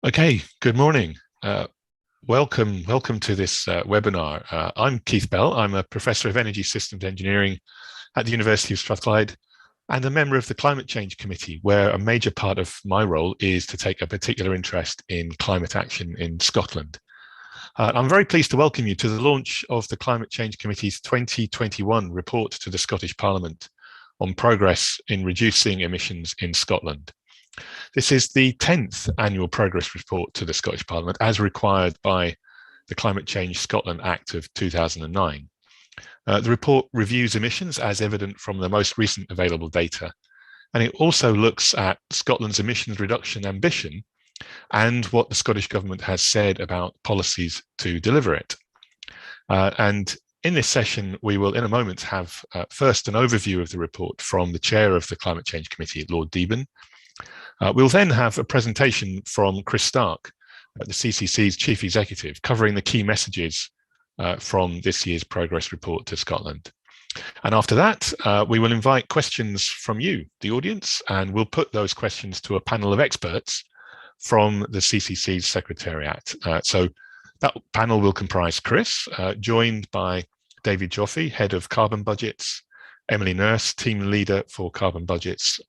Okay, good morning. Welcome to this webinar. I'm Keith Bell. I'm a professor of energy systems engineering at the University of Strathclyde and a member of the Climate Change Committee, where a major part of my role is to take a particular interest in climate action in Scotland. I'm very pleased to welcome you to the launch of the Climate Change Committee's 2021 report to the Scottish Parliament on progress in reducing emissions in Scotland. This is the 10th annual progress report to the Scottish Parliament as required by the Climate Change Scotland Act of 2009. The report reviews emissions as evident from the most recent available data, and it also looks at Scotland's emissions reduction ambition and what the Scottish Government has said about policies to deliver it. And in this session, we will in a moment have first an overview of the report from the chair of the Climate Change Committee, Lord Deben. We'll then have a presentation from Chris Stark, the CCC's chief executive, covering the key messages from this year's progress report to Scotland. And after that, we will invite questions from you, the audience, and we'll put those questions to a panel of experts from the CCC's Secretariat. So that panel will comprise Chris, joined by David Joffe, head of carbon budgets, Emily Nurse, team leader for carbon budgets,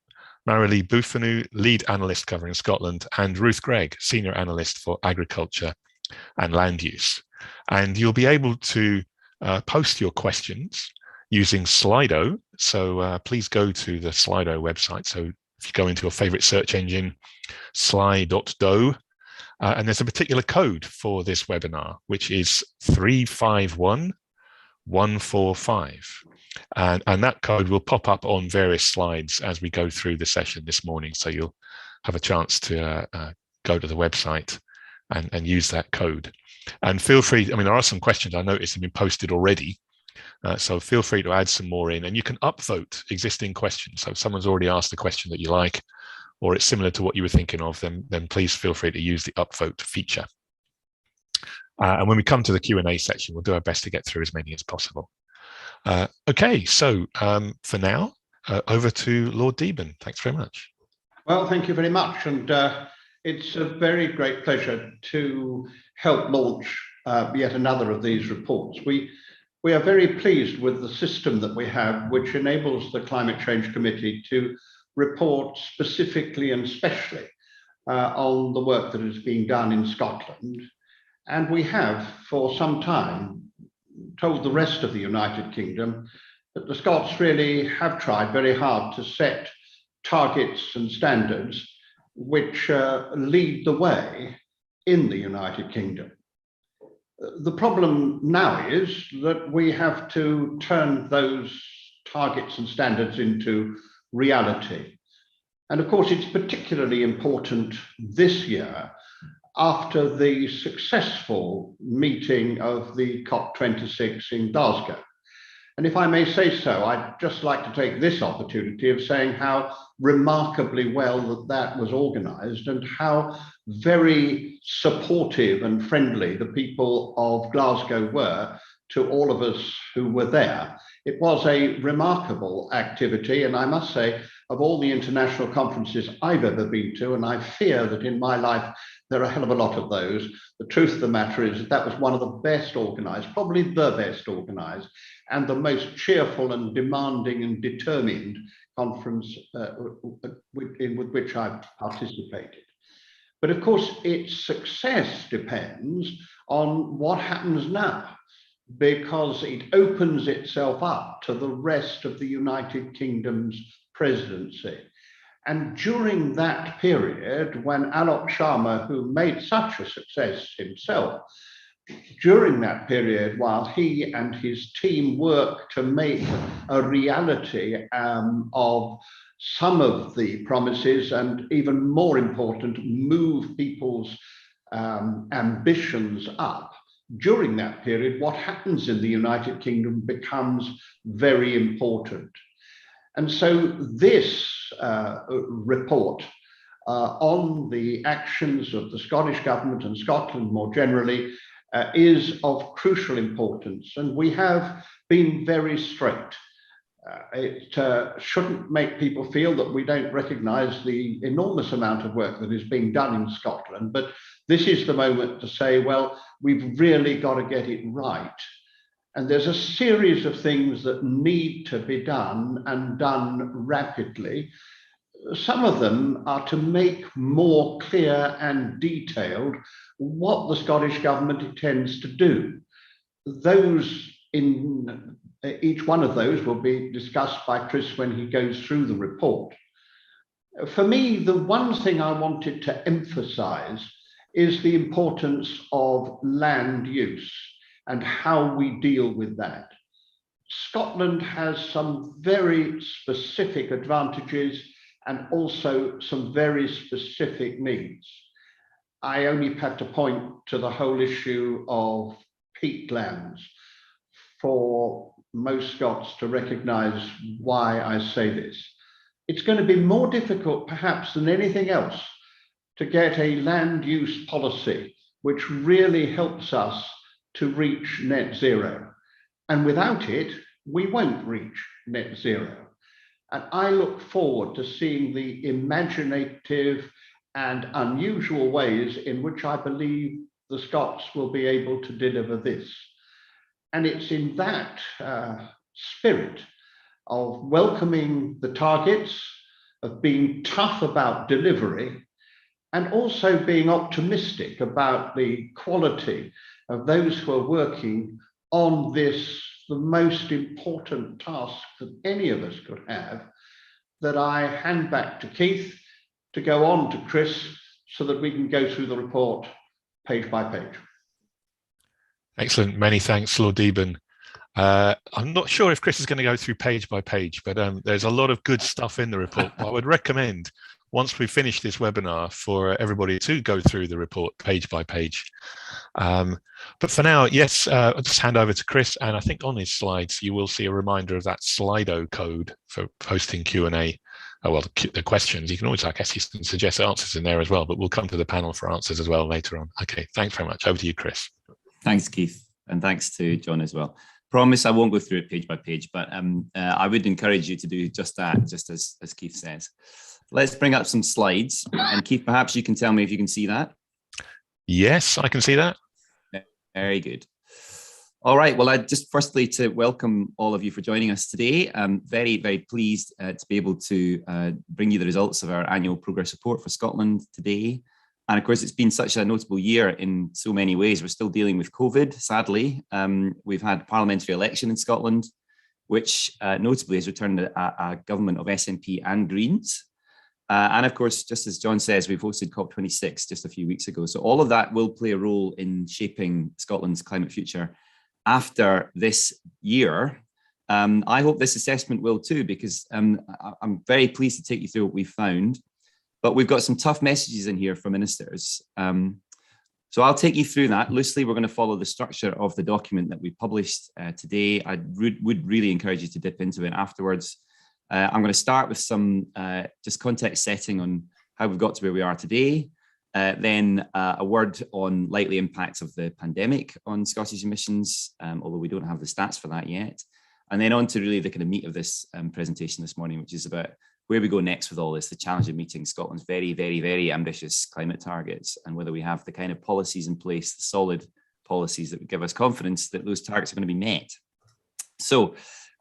Marilee Bufanu, lead analyst covering Scotland, and Ruth Gregg, senior analyst for agriculture and land use. And you'll be able to post your questions using Slido. So please go to the Slido website. So if you go into your favorite search engine, sly.do, and there's a particular code for this webinar, which is 351145. And that code will pop up on various slides as we go through the session this morning. So you'll have a chance to go to the website and use that code. And feel free, I mean, there are some questions I noticed have been posted already. So feel free to add some more in, and you can upvote existing questions. So if someone's already asked a question that you like, or it's similar to what you were thinking of, then please feel free to use the upvote feature. And when we come to the Q&A section, we'll do our best to get through as many as possible. Okay, so for now, over to Lord Deben. Thanks very much. Well, thank you very much. And it's a very great pleasure to help launch yet another of these reports. We are very pleased with the system that we have, which enables the Climate Change Committee to report specifically and specially on the work that is being done in Scotland. And we have, for some time, told the rest of the United Kingdom that the Scots really have tried very hard to set targets and standards which lead the way in the United Kingdom. The problem now is that we have to turn those targets and standards into reality. And of course, it's particularly important this year after the successful meeting of the COP26 in Glasgow. And if I may say so, I'd just like to take this opportunity of saying how remarkably well that was organized and how very supportive and friendly the people of Glasgow were to all of us who were there. It was a remarkable activity, and I must say, of all the international conferences I've ever been to, and I fear that in my life there are a hell of a lot of those, the truth of the matter is that was one of the best organized, probably the best organized, and the most cheerful and demanding and determined conference with which I've participated. But of course, its success depends on what happens now, because it opens itself up to the rest of the United Kingdom's presidency. And during that period, when Alok Sharma, who made such a success himself, during that period, while he and his team worked to make a reality of some of the promises, and even more important, move people's ambitions up, during that period, what happens in the United Kingdom becomes very important. And so this report on the actions of the Scottish Government and Scotland more generally is of crucial importance. And we have been very straight It shouldn't make people feel that we don't recognise the enormous amount of work that is being done in Scotland, but this is the moment to say, well, we've really got to get it right. And there's a series of things that need to be done and done rapidly. Some of them are to make more clear and detailed what the Scottish Government intends to do. Each one of those will be discussed by Chris when he goes through the report. For me, the one thing I wanted to emphasize is the importance of land use and how we deal with that. Scotland has some very specific advantages and also some very specific needs. I only had to point to the whole issue of peatlands for most Scots to recognise why I say this. It's going to be more difficult, perhaps, than anything else to get a land use policy which really helps us to reach net zero. And without it, we won't reach net zero. And I look forward to seeing the imaginative and unusual ways in which I believe the Scots will be able to deliver this. And it's in that spirit of welcoming the targets, of being tough about delivery, and also being optimistic about the quality of those who are working on this, the most important task that any of us could have, that I hand back to Keith to go on to Chris so that we can go through the report page by page. Excellent. Many thanks, Lord Deben. I'm not sure if Chris is going to go through page by page, but there's a lot of good stuff in the report. I would recommend, once we finish this webinar, for everybody to go through the report page by page. But for now, yes, I'll just hand over to Chris, and I think on his slides you will see a reminder of that Slido code for posting Q&A. The questions. You can always, I guess, you can suggest answers in there as well, but we'll come to the panel for answers as well later on. Okay, thanks very much. Over to you, Chris. Thanks, Keith, and thanks to John as well. Promise I won't go through it page by page, but I would encourage you to do just that, just as Keith says. Let's bring up some slides, and Keith, perhaps you can tell me if you can see that. Yes, I can see that. Very good. All right, well, I'd just firstly to welcome all of you for joining us today. I'm very, very pleased to be able to bring you the results of our annual progress report for Scotland today. And of course, it's been such a notable year in so many ways. We're still dealing with COVID, sadly. We've had parliamentary election in Scotland, which notably has returned a government of SNP and Greens. And of course, just as John says, we've hosted COP26 just a few weeks ago. So all of that will play a role in shaping Scotland's climate future after this year. I hope this assessment will too, because I'm very pleased to take you through what we've found. But we've got some tough messages in here from ministers. So I'll take you through that. Loosely, we're going to follow the structure of the document that we published today. I would really encourage you to dip into it afterwards. I'm going to start with some just context setting on how we've got to where we are today. Then a word on likely impacts of the pandemic on Scottish emissions, although we don't have the stats for that yet. And then on to really the kind of meat of this presentation this morning, which is about where we go next with all this, the challenge of meeting Scotland's very, very, very ambitious climate targets, and whether we have the kind of policies in place, the solid policies that would give us confidence that those targets are going to be met. So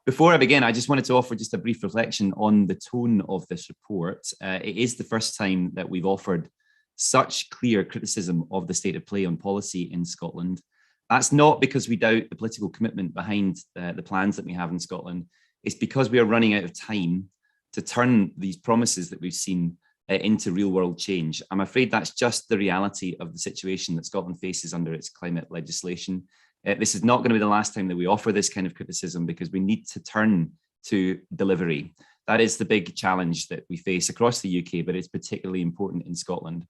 before I begin, I just wanted to offer just a brief reflection on the tone of this report. It is the first time that we've offered such clear criticism of the state of play on policy in Scotland. That's not because we doubt the political commitment behind the plans that we have in Scotland. It's because we are running out of time to turn these promises that we've seen into real world change. I'm afraid that's just the reality of the situation that Scotland faces under its climate legislation. This is not going to be the last time that we offer this kind of criticism, because we need to turn to delivery. That is the big challenge that we face across the UK, but it's particularly important in Scotland.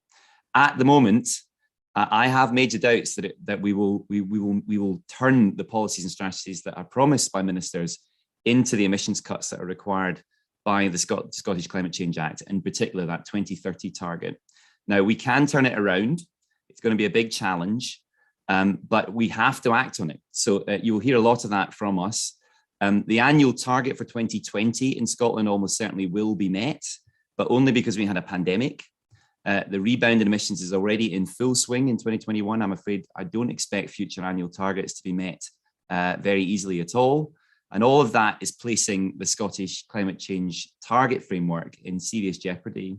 At the moment, I have major doubts that we will turn the policies and strategies that are promised by ministers into the emissions cuts that are required by the Scottish Climate Change Act, in particular that 2030 target. Now, we can turn it around. It's going to be a big challenge, but we have to act on it. So you'll hear a lot of that from us. The annual target for 2020 in Scotland almost certainly will be met, but only because we had a pandemic. The rebound in emissions is already in full swing in 2021. I'm afraid I don't expect future annual targets to be met very easily at all. And all of that is placing the Scottish climate change target framework in serious jeopardy.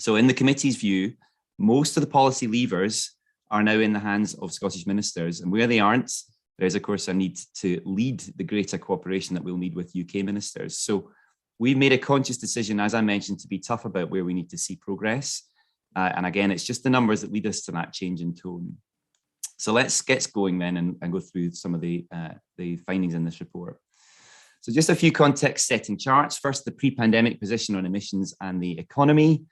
So in the committee's view, most of the policy levers are now in the hands of Scottish ministers, and where they aren't, there is of course a need to lead the greater cooperation that we'll need with UK ministers. So we've made a conscious decision, as I mentioned, to be tough about where we need to see progress. And again, it's just the numbers that lead us to that change in tone. So let's get going then and go through some of the findings in this report. So just a few context setting charts. First, the pre-pandemic position on emissions and the economy.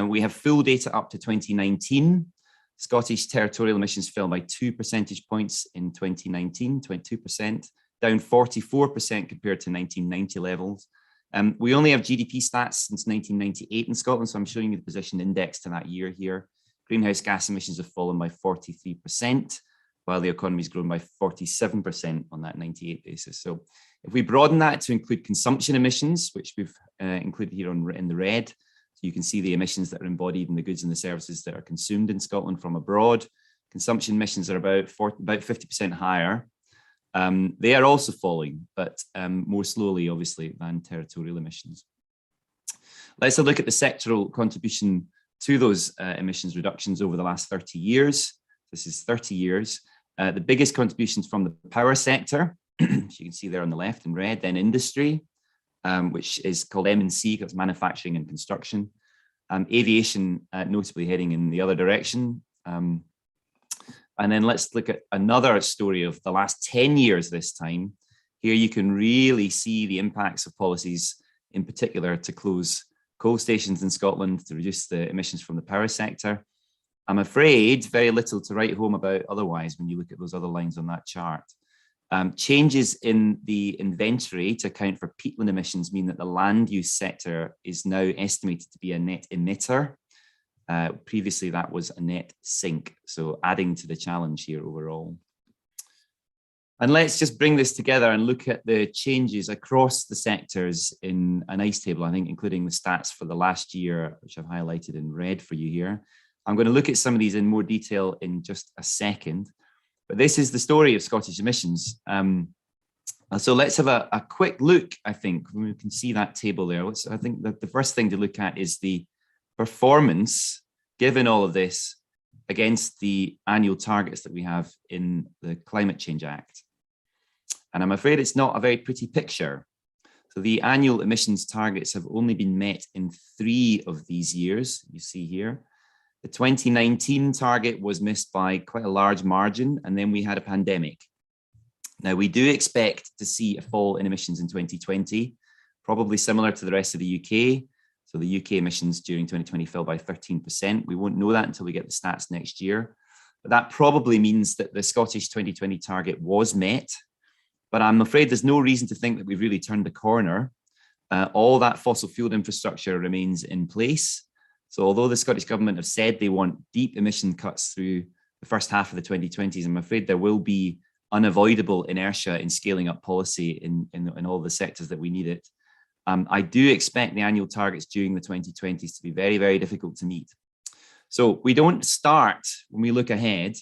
We have full data up to 2019. Scottish territorial emissions fell by 2 percentage points in 2019, 22%, down 44% compared to 1990 levels. We only have GDP stats since 1998 in Scotland, so I'm showing you the position index to that year here. Greenhouse gas emissions have fallen by 43%, while the economy's grown by 47% on that 98 basis. So if we broaden that to include consumption emissions, which we've included here in the red, so you can see the emissions that are embodied in the goods and the services that are consumed in Scotland from abroad. Consumption emissions are about 50% higher. They are also falling, but more slowly, obviously, than territorial emissions. Let's have a look at the sectoral contribution to those emissions reductions over the last 30 years. This is 30 years. The biggest contributions from the power sector, as you can see there on the left in red, then industry, which is called M&C, because manufacturing and construction. Aviation notably heading in the other direction. And then let's look at another story of the last 10 years this time. Here you can really see the impacts of policies, in particular to close coal stations in Scotland to reduce the emissions from the power sector. I'm afraid very little to write home about otherwise when you look at those other lines on that chart. Changes in the inventory to account for peatland emissions mean that the land use sector is now estimated to be a net emitter. Previously, that was a net sink, so adding to the challenge here overall. And let's just bring this together and look at the changes across the sectors in a nice table, I think, including the stats for the last year, which I've highlighted in red for you here. I'm going to look at some of these in more detail in just a second, but this is the story of Scottish emissions. So let's have a quick look, I think, when we can see that table there. I think that the first thing to look at is the performance, given all of this, against the annual targets that we have in the Climate Change Act. And I'm afraid it's not a very pretty picture. So the annual emissions targets have only been met in 3 of these years, you see here. The 2019 target was missed by quite a large margin, and then we had a pandemic. Now, we do expect to see a fall in emissions in 2020, probably similar to the rest of the UK. So the UK emissions during 2020 fell by 13%. We won't know that until we get the stats next year. But that probably means that the Scottish 2020 target was met. But I'm afraid there's no reason to think that we've really turned the corner. All that fossil fuel infrastructure remains in place. So although the Scottish Government have said they want deep emission cuts through the first half of the 2020s, I'm afraid there will be unavoidable inertia in scaling up policy in all the sectors that we need it. I do expect the annual targets during the 2020s to be very, very difficult to meet. So we don't start, when we look ahead,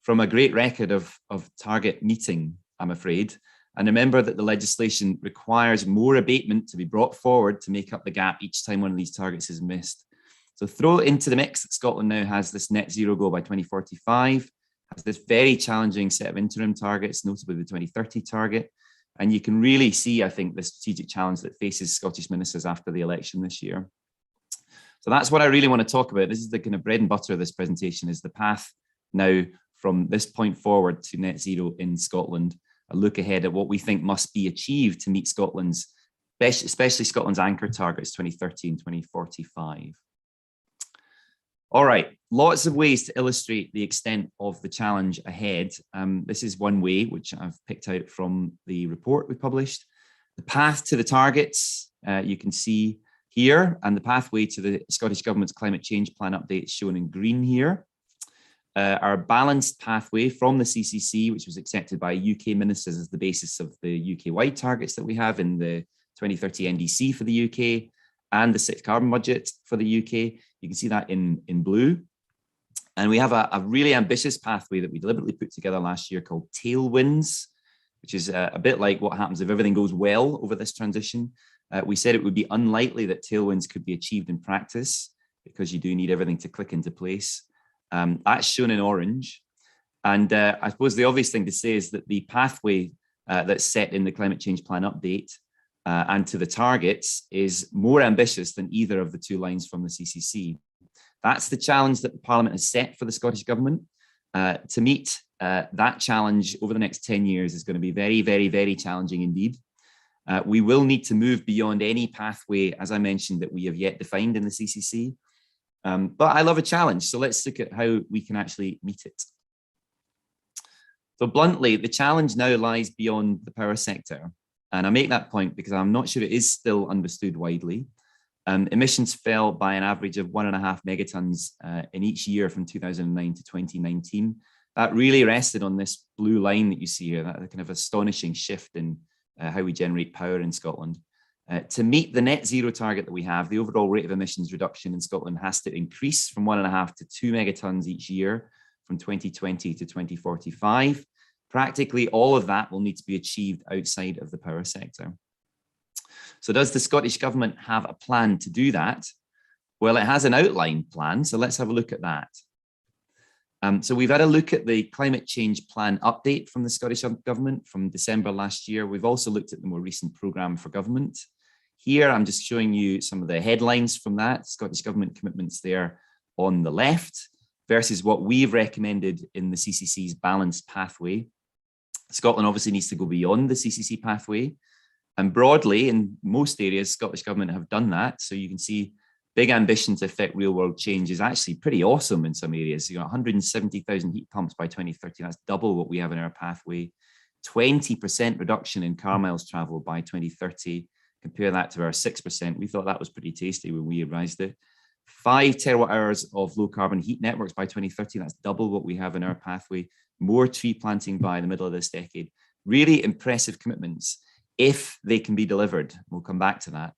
from a great record of target meeting, I'm afraid. And remember that the legislation requires more abatement to be brought forward to make up the gap each time one of these targets is missed. So throw into the mix that Scotland now has this net zero goal by 2045, has this very challenging set of interim targets, notably the 2030 target. And you can really see, I think, the strategic challenge that faces Scottish ministers after the election this year. So that's what I really want to talk about. This is the kind of bread and butter of this presentation, is the path now from this point forward to net zero in Scotland. A look ahead at what we think must be achieved to meet Scotland's, especially Scotland's anchor targets, 2030 and 2045. All right, lots of ways to illustrate the extent of the challenge ahead. This is one way, which I've picked out from the report we published. The path to the targets, you can see here, and the pathway to the Scottish Government's climate change plan update shown in green here. our balanced pathway from the CCC, which was accepted by UK ministers as the basis of the UK-wide targets that we have in the 2030 NDC for the UK and the 6th carbon budget for the UK. You can see that in blue. And we have a really ambitious pathway that we deliberately put together last year called Tailwinds, which is a bit like what happens if everything goes well over this transition. We said it would be unlikely that Tailwinds could be achieved in practice because you do need everything to click into place. That's shown in orange. And I suppose the obvious thing to say is that the pathway that's set in the climate change plan update and to the targets is more ambitious than either of the two lines from the CCC. That's the challenge that the Parliament has set for the Scottish Government. To meet that challenge over the next 10 years is going to be very, very, very challenging indeed. We will need to move beyond any pathway, as I mentioned, that we have yet defined in the CCC. But I love a challenge, so let's look at how we can actually meet it. So bluntly, the challenge now lies beyond the power sector. And I make that point because I'm not sure it is still understood widely. Emissions fell by an average of 1.5 megatons in each year from 2009 to 2019. That really rested on this blue line that you see here, that kind of astonishing shift in how we generate power in Scotland. To meet the net zero target that we have, the overall rate of emissions reduction in Scotland has to increase from 1.5 to 2 megatons each year from 2020 to 2045. Practically all of that will need to be achieved outside of the power sector. So does the Scottish Government have a plan to do that? Well, it has an outline plan, so let's have a look at that. So we've had a look at the climate change plan update from the Scottish Government from December last year. We've also looked at the more recent programme for government. Here, I'm just showing you some of the headlines from that, Scottish Government commitments there on the left versus what we've recommended in the CCC's balanced pathway. Scotland obviously needs to go beyond the CCC pathway. And broadly, in most areas, Scottish Government have done that. So you can see big ambition to affect real world change is actually pretty awesome in some areas. You know, 170,000 heat pumps by 2030, that's double what we have in our pathway. 20% reduction in car miles traveled by 2030. Compare that to our 6%. We thought that was pretty tasty when we revised it. 5 terawatt hours of low carbon heat networks by 2030. That's double what we have in our pathway. More tree planting by the middle of this decade. Really impressive commitments if they can be delivered. We'll come back to that.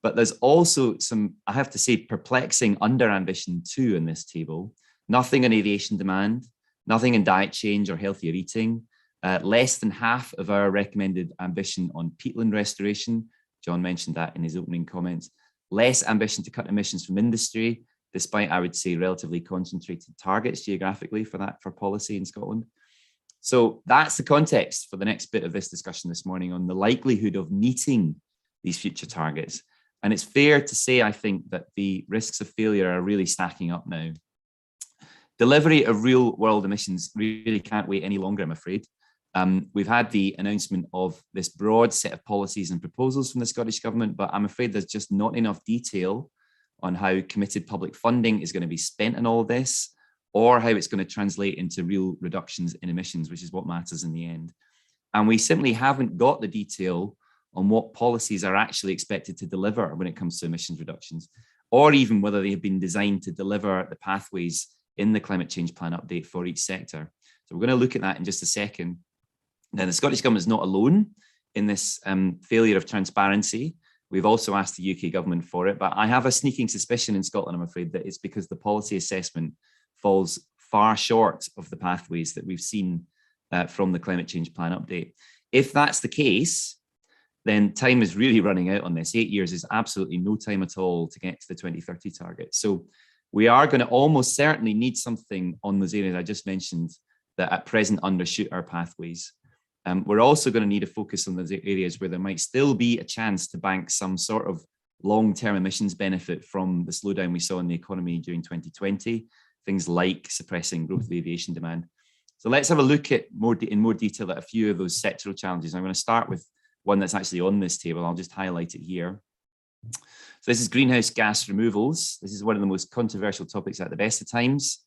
But there's also some, I have to say, perplexing under ambition too in this table. Nothing on aviation demand, nothing in diet change or healthier eating, less than half of our recommended ambition on peatland restoration. John mentioned that in his opening comments. Less ambition to cut emissions from industry, despite, I would say, relatively concentrated targets geographically for that, for policy in Scotland. So that's the context for the next bit of this discussion this morning on the likelihood of meeting these future targets. And it's fair to say, I think, that the risks of failure are really stacking up now. Delivery of real world emissions really can't wait any longer, I'm afraid. We've had the announcement of this broad set of policies and proposals from the Scottish Government, but I'm afraid there's just not enough detail on how committed public funding is going to be spent on all of this, or how it's going to translate into real reductions in emissions, which is what matters in the end. And we simply haven't got the detail on what policies are actually expected to deliver when it comes to emissions reductions, or even whether they have been designed to deliver the pathways in the climate change plan update for each sector. So we're going to look at that in just a second. Now, the Scottish Government is not alone in this failure of transparency. We've also asked the UK Government for it, but I have a sneaking suspicion in Scotland, I'm afraid, that it's because the policy assessment falls far short of the pathways that we've seen from the climate change plan update. If that's the case, then time is really running out on this. 8 years is absolutely no time at all to get to the 2030 target. So we are going to almost certainly need something on those areas I just mentioned that at present undershoot our pathways. We're also going to need a focus on those areas where there might still be a chance to bank some sort of long-term emissions benefit from the slowdown we saw in the economy during 2020, things like suppressing growth of aviation demand. So let's have a look at in more detail at a few of those sectoral challenges. I'm going to start with one that's actually on this table. I'll just highlight it here. So this is greenhouse gas removals. This is one of the most controversial topics at the best of times.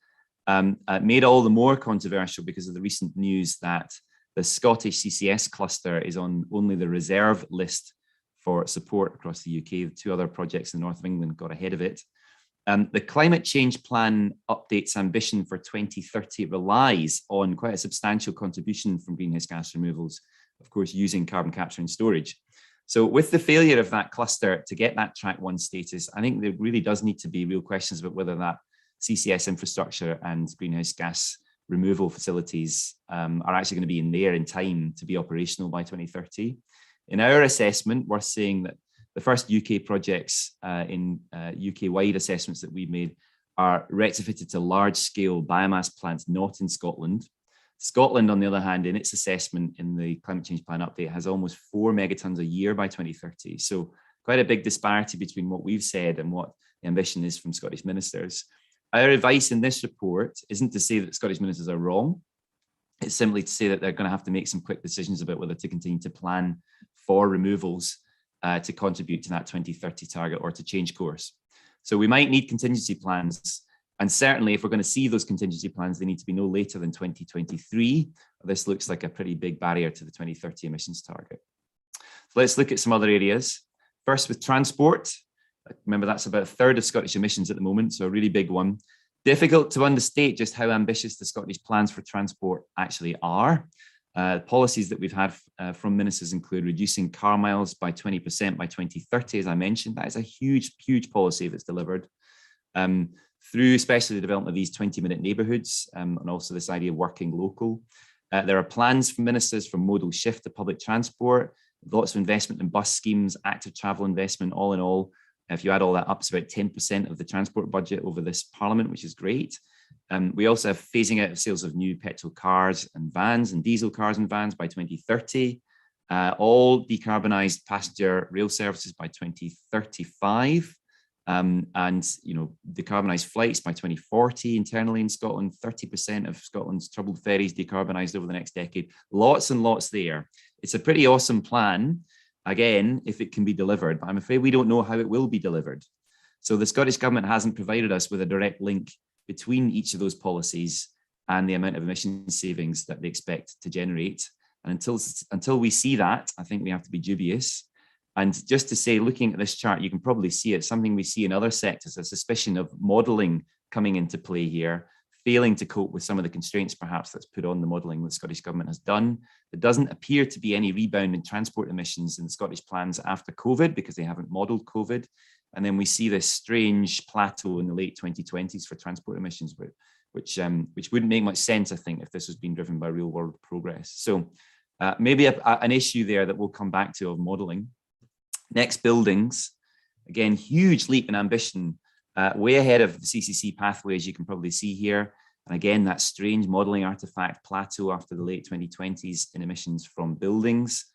Made all the more controversial because of the recent news that the Scottish CCS cluster is on only the reserve list for support across the UK. The 2 other projects in the north of England got ahead of it. The climate change plan update's ambition for 2030 relies on quite a substantial contribution from greenhouse gas removals, of course, using carbon capture and storage. So with the failure of that cluster to get that track 1 status, I think there really does need to be real questions about whether that CCS infrastructure and greenhouse gas removal facilities are actually going to be in there in time to be operational by 2030. In our assessment, we're seeing that the first UK projects in UK-wide assessments that we've made are retrofitted to large-scale biomass plants not in Scotland. Scotland, on the other hand, in its assessment in the climate change plan update, has almost 4 megatons a year by 2030. So quite a big disparity between what we've said and what the ambition is from Scottish ministers. Our advice in this report isn't to say that Scottish ministers are wrong. It's simply to say that they're going to have to make some quick decisions about whether to continue to plan for removals to contribute to that 2030 target or to change course. So we might need contingency plans. And certainly if we're going to see those contingency plans, they need to be no later than 2023. This looks like a pretty big barrier to the 2030 emissions target. So let's look at some other areas. First, with transport. Remember, that's about a third of Scottish emissions at the moment, so a really big one. Difficult to understate just how ambitious the Scottish plans for transport actually are. Policies that we've had from ministers include reducing car miles by 20% by 2030, as I mentioned. That is a huge, huge policy that's delivered through especially the development of these 20-minute neighbourhoods and also this idea of working local. There are plans from ministers for modal shift to public transport, lots of investment in bus schemes, active travel investment, all in all. If you add all that up, it's about 10% of the transport budget over this parliament, which is great. We also have phasing out of sales of new petrol cars and vans and diesel cars and vans by 2030. All decarbonised passenger rail services by 2035. And decarbonised flights by 2040 internally in Scotland. 30% of Scotland's troubled ferries decarbonised over the next decade. Lots and lots there. It's a pretty awesome plan. Again, if it can be delivered, but I'm afraid we don't know how it will be delivered. So the Scottish Government hasn't provided us with a direct link between each of those policies and the amount of emission savings that they expect to generate. And until we see that, I think we have to be dubious. And just to say, looking at this chart, you can probably see it's something we see in other sectors, a suspicion of modelling coming into play here, failing to cope with some of the constraints perhaps that's put on the modelling the Scottish Government has done. There doesn't appear to be any rebound in transport emissions in the Scottish plans after COVID because they haven't modelled COVID. And then we see this strange plateau in the late 2020s for transport emissions, which wouldn't make much sense, I think, if this was being driven by real world progress. So maybe an issue there that we'll come back to of modelling. Next, buildings. Again, huge leap in ambition. Way ahead of the CCC pathway, as you can probably see here. And again, that strange modelling artifact plateau after the late 2020s in emissions from buildings.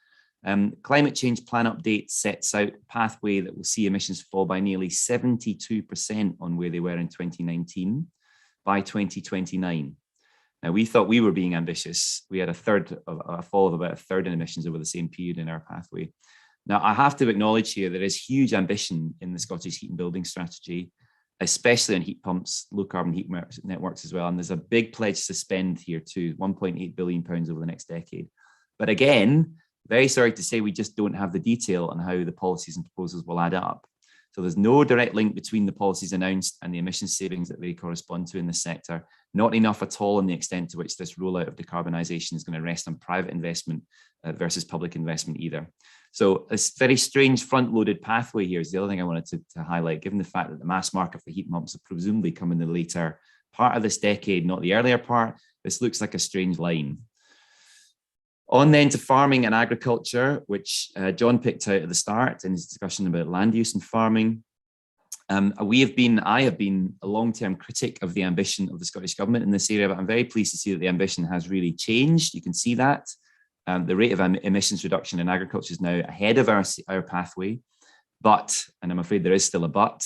Climate change plan update sets out a pathway that will see emissions fall by nearly 72% on where they were in 2019 by 2029. Now, we thought we were being ambitious. We had a fall of about a third in emissions over the same period in our pathway. Now, I have to acknowledge here there is huge ambition in the Scottish heat and building strategy, especially on heat pumps, low carbon heat networks as well. And there's a big pledge to spend here too, £1.8 billion over the next decade. But again, very sorry to say we just don't have the detail on how the policies and proposals will add up. So there's no direct link between the policies announced and the emission savings that they correspond to in this sector. Not enough at all in the extent to which this rollout of decarbonisation is going to rest on private investment versus public investment either. So this very strange front-loaded pathway here is the other thing I wanted to highlight, given the fact that the mass market for heat pumps will presumably come in the later part of this decade, not the earlier part. This looks like a strange line. On then to farming and agriculture, which John picked out at the start in his discussion about land use and farming. I have been a long-term critic of the ambition of the Scottish Government in this area, but I'm very pleased to see that the ambition has really changed. You can see that. The rate of emissions reduction in agriculture is now ahead of our pathway, but, and I'm afraid there is still a but,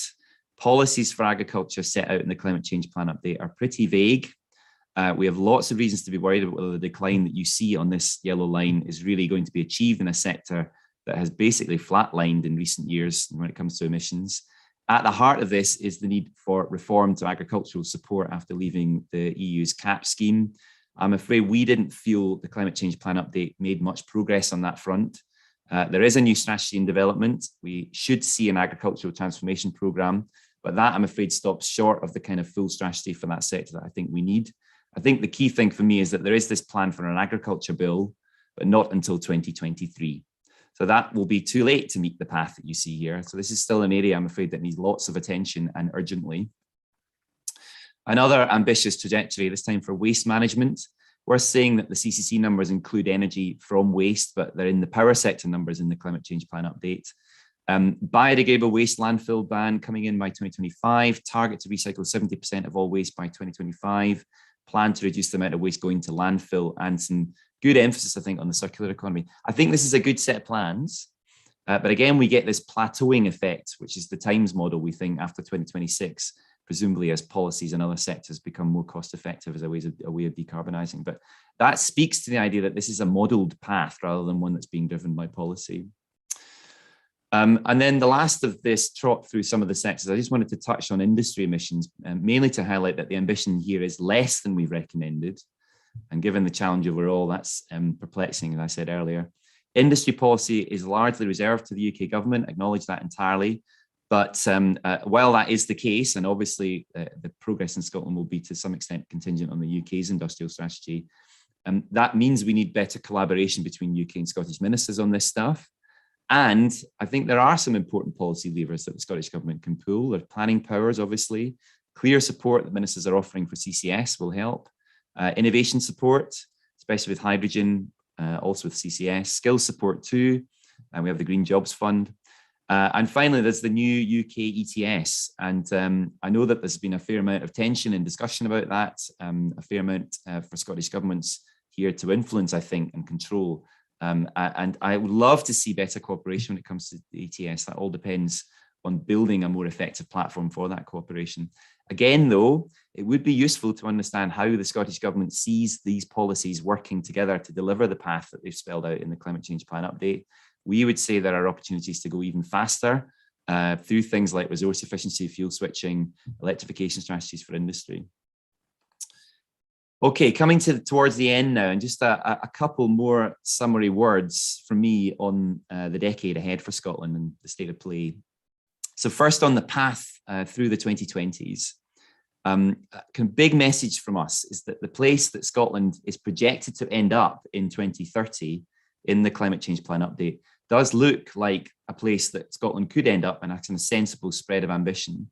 policies for agriculture set out in the climate change plan update are pretty vague. We have lots of reasons to be worried about whether the decline that you see on this yellow line is really going to be achieved in a sector that has basically flatlined in recent years when it comes to emissions. At the heart of this is the need for reform to agricultural support after leaving the EU's CAP scheme. I'm afraid we didn't feel the climate change plan update made much progress on that front. There is a new strategy in development. We should see an agricultural transformation programme, But that, I'm afraid, stops short of the kind of full strategy for that sector that I think we need. I think the key thing for me is that there is this plan for an agriculture bill, but not until 2023. So that will be too late to meet the path that you see here. So this is still an area, I'm afraid, that needs lots of attention and urgently. Another ambitious trajectory, this time for waste management. We're saying that the CCC numbers include energy from waste, but they're in the power sector numbers in the climate change plan update. Biodegradable waste landfill ban coming in by 2025, target to recycle 70% of all waste by 2025, plan to reduce the amount of waste going to landfill, and some good emphasis, I think, on the circular economy. I think this is a good set of plans, but again, we get this plateauing effect, which is the Times model, we think, after 2026, presumably as policies in other sectors become more cost effective as a way of decarbonising. But that speaks to the idea that this is a modelled path rather than one that's being driven by policy. And then the last of this trot through some of the sectors, I just wanted to touch on industry emissions, mainly to highlight that the ambition here is less than we've recommended. And given the challenge overall, that's perplexing, as I said earlier. Industry policy is largely reserved to the UK government, acknowledge that entirely. But while that is the case, and obviously the progress in Scotland will be to some extent contingent on the UK's industrial strategy, that means we need better collaboration between UK and Scottish ministers on this stuff. And I think there are some important policy levers that the Scottish Government can pull. Their planning powers, obviously. Clear support that ministers are offering for CCS will help. Innovation support, especially with hydrogen, also with CCS. Skills support too. And we have the Green Jobs Fund. And finally, there's the new UK ETS. And I know that there's been a fair amount of tension and discussion about that, a fair amount for Scottish governments here to influence, I think, and control. And I would love to see better cooperation when it comes to the ETS. That all depends on building a more effective platform for that cooperation. Again, though, it would be useful to understand how the Scottish Government sees these policies working together to deliver the path that they've spelled out in the Climate Change Plan update. We would say there are opportunities to go even faster through things like resource efficiency, fuel switching, electrification strategies for industry. Okay, coming towards the end now, and just a couple more summary words from me on the decade ahead for Scotland and the state of play. So first, on the path through the 2020s, big message from us is that the place that Scotland is projected to end up in 2030 in the Climate Change Plan update does look like a place that Scotland could end up in a kind of sensible spread of ambition.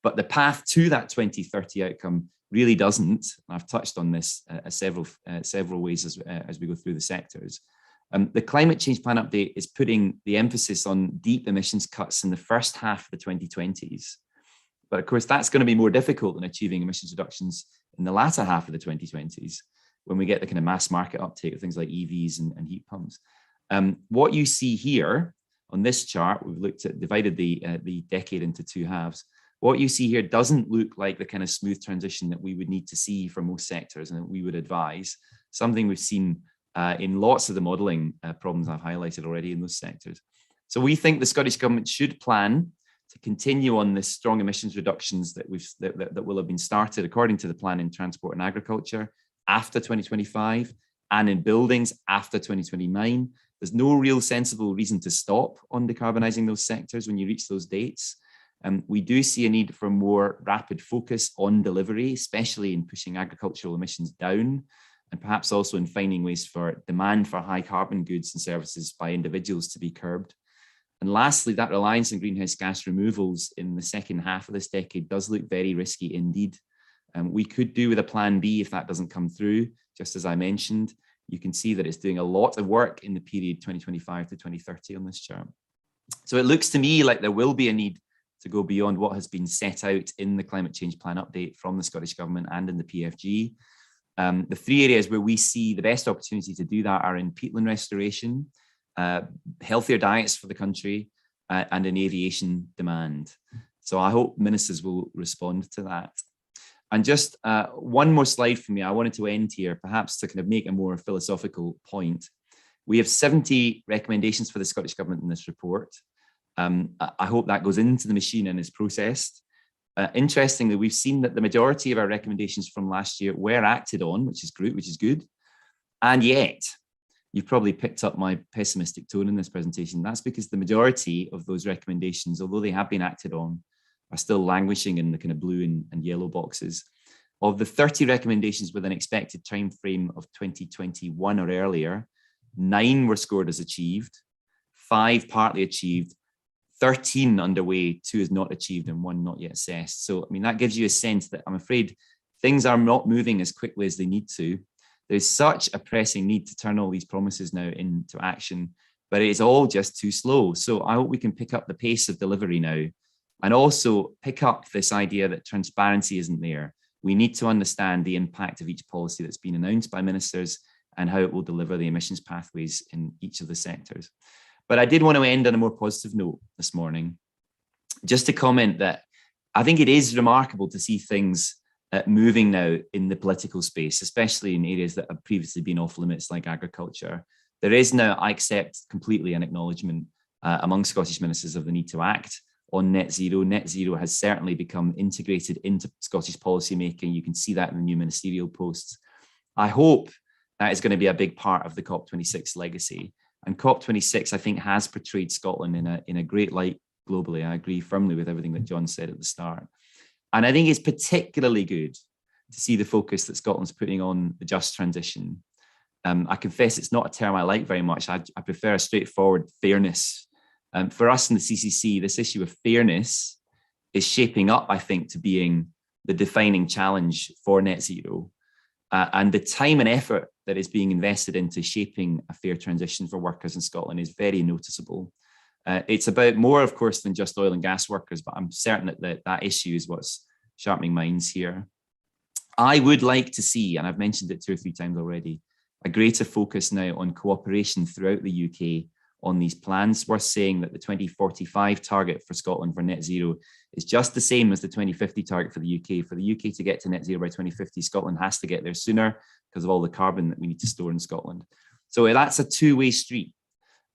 But the path to that 2030 outcome really doesn't. I've touched on this several ways as we go through the sectors. The Climate Change Plan update is putting the emphasis on deep emissions cuts in the first half of the 2020s. But of course, that's going to be more difficult than achieving emissions reductions in the latter half of the 2020s, when we get the kind of mass market uptake of things like EVs and heat pumps. What you see here on this chart, we've looked at divided the decade into two halves. What you see here doesn't look like the kind of smooth transition that we would need to see for most sectors and that we would advise, something we've seen in lots of the modelling problems I've highlighted already in those sectors. So we think the Scottish Government should plan to continue on this strong emissions reductions that will have been started according to the plan in transport and agriculture after 2025 and in buildings after 2029. There's no real sensible reason to stop on decarbonising those sectors when you reach those dates. We do see a need for more rapid focus on delivery, especially in pushing agricultural emissions down, and perhaps also in finding ways for demand for high carbon goods and services by individuals to be curbed. And lastly, that reliance on greenhouse gas removals in the second half of this decade does look very risky indeed. We could do with a plan B if that doesn't come through, just as I mentioned. You can see that it's doing a lot of work in the period 2025 to 2030 on this chart. So it looks to me like there will be a need to go beyond what has been set out in the Climate Change Plan update from the Scottish Government and in the PFG. The three areas where we see the best opportunity to do that are in peatland restoration, healthier diets for the country, and in aviation demand. So I hope ministers will respond to that. And just one more slide for me. I wanted to end here, perhaps to kind of make a more philosophical point. We have 70 recommendations for the Scottish Government in this report. I hope that goes into the machine and is processed. Interestingly, we've seen that the majority of our recommendations from last year were acted on, which is good. And yet, you've probably picked up my pessimistic tone in this presentation. That's because the majority of those recommendations, although they have been acted on, are still languishing in the kind of blue and yellow boxes. Of the 30 recommendations with an expected time frame of 2021 or earlier, 9 were scored as achieved, 5 partly achieved, 13 underway, 2 is not achieved, and 1 not yet assessed. So, I mean, that gives you a sense that I'm afraid things are not moving as quickly as they need to. There's such a pressing need to turn all these promises now into action, but it is all just too slow. So I hope we can pick up the pace of delivery now, and also pick up this idea that transparency isn't there. We need to understand the impact of each policy that's been announced by ministers and how it will deliver the emissions pathways in each of the sectors. But I did want to end on a more positive note this morning, just to comment that I think it is remarkable to see things moving now in the political space, especially in areas that have previously been off limits like agriculture. There is now, I accept completely, an acknowledgement among Scottish ministers of the need to act on net zero. Net zero has certainly become integrated into Scottish policy making. You can see that in the new ministerial posts. I hope that is going to be a big part of the COP26 legacy. And COP26, I think, has portrayed Scotland in a great light globally. I agree firmly with everything that John said at the start. And I think it's particularly good to see the focus that Scotland's putting on the just transition. I confess it's not a term I like very much. I prefer a straightforward fairness. For us in the CCC, this issue of fairness is shaping up, I think, to being the defining challenge for net zero. And the time and effort that is being invested into shaping a fair transition for workers in Scotland is very noticeable. It's about more, of course, than just oil and gas workers, but I'm certain that that issue is what's sharpening minds here. I would like to see, and I've mentioned it 2 or 3 times already, a greater focus now on cooperation throughout the UK on these plans. Worth saying that the 2045 target for Scotland for net zero is just the same as the 2050 target for the UK. For the UK to get to net zero by 2050, Scotland has to get there sooner because of all the carbon that we need to store in Scotland. So that's a two-way street.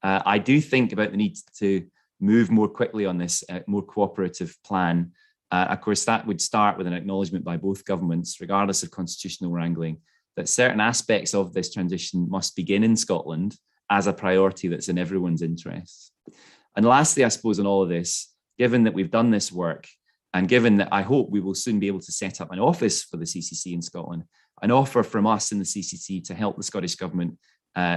I do think about the need to move more quickly on this more cooperative plan. Of course, that would start with an acknowledgement by both governments, regardless of constitutional wrangling, that certain aspects of this transition must begin in Scotland as a priority that's in everyone's interests. And lastly, I suppose, in all of this, given that we've done this work, and given that I hope we will soon be able to set up an office for the CCC in Scotland, an offer from us in the CCC to help the Scottish Government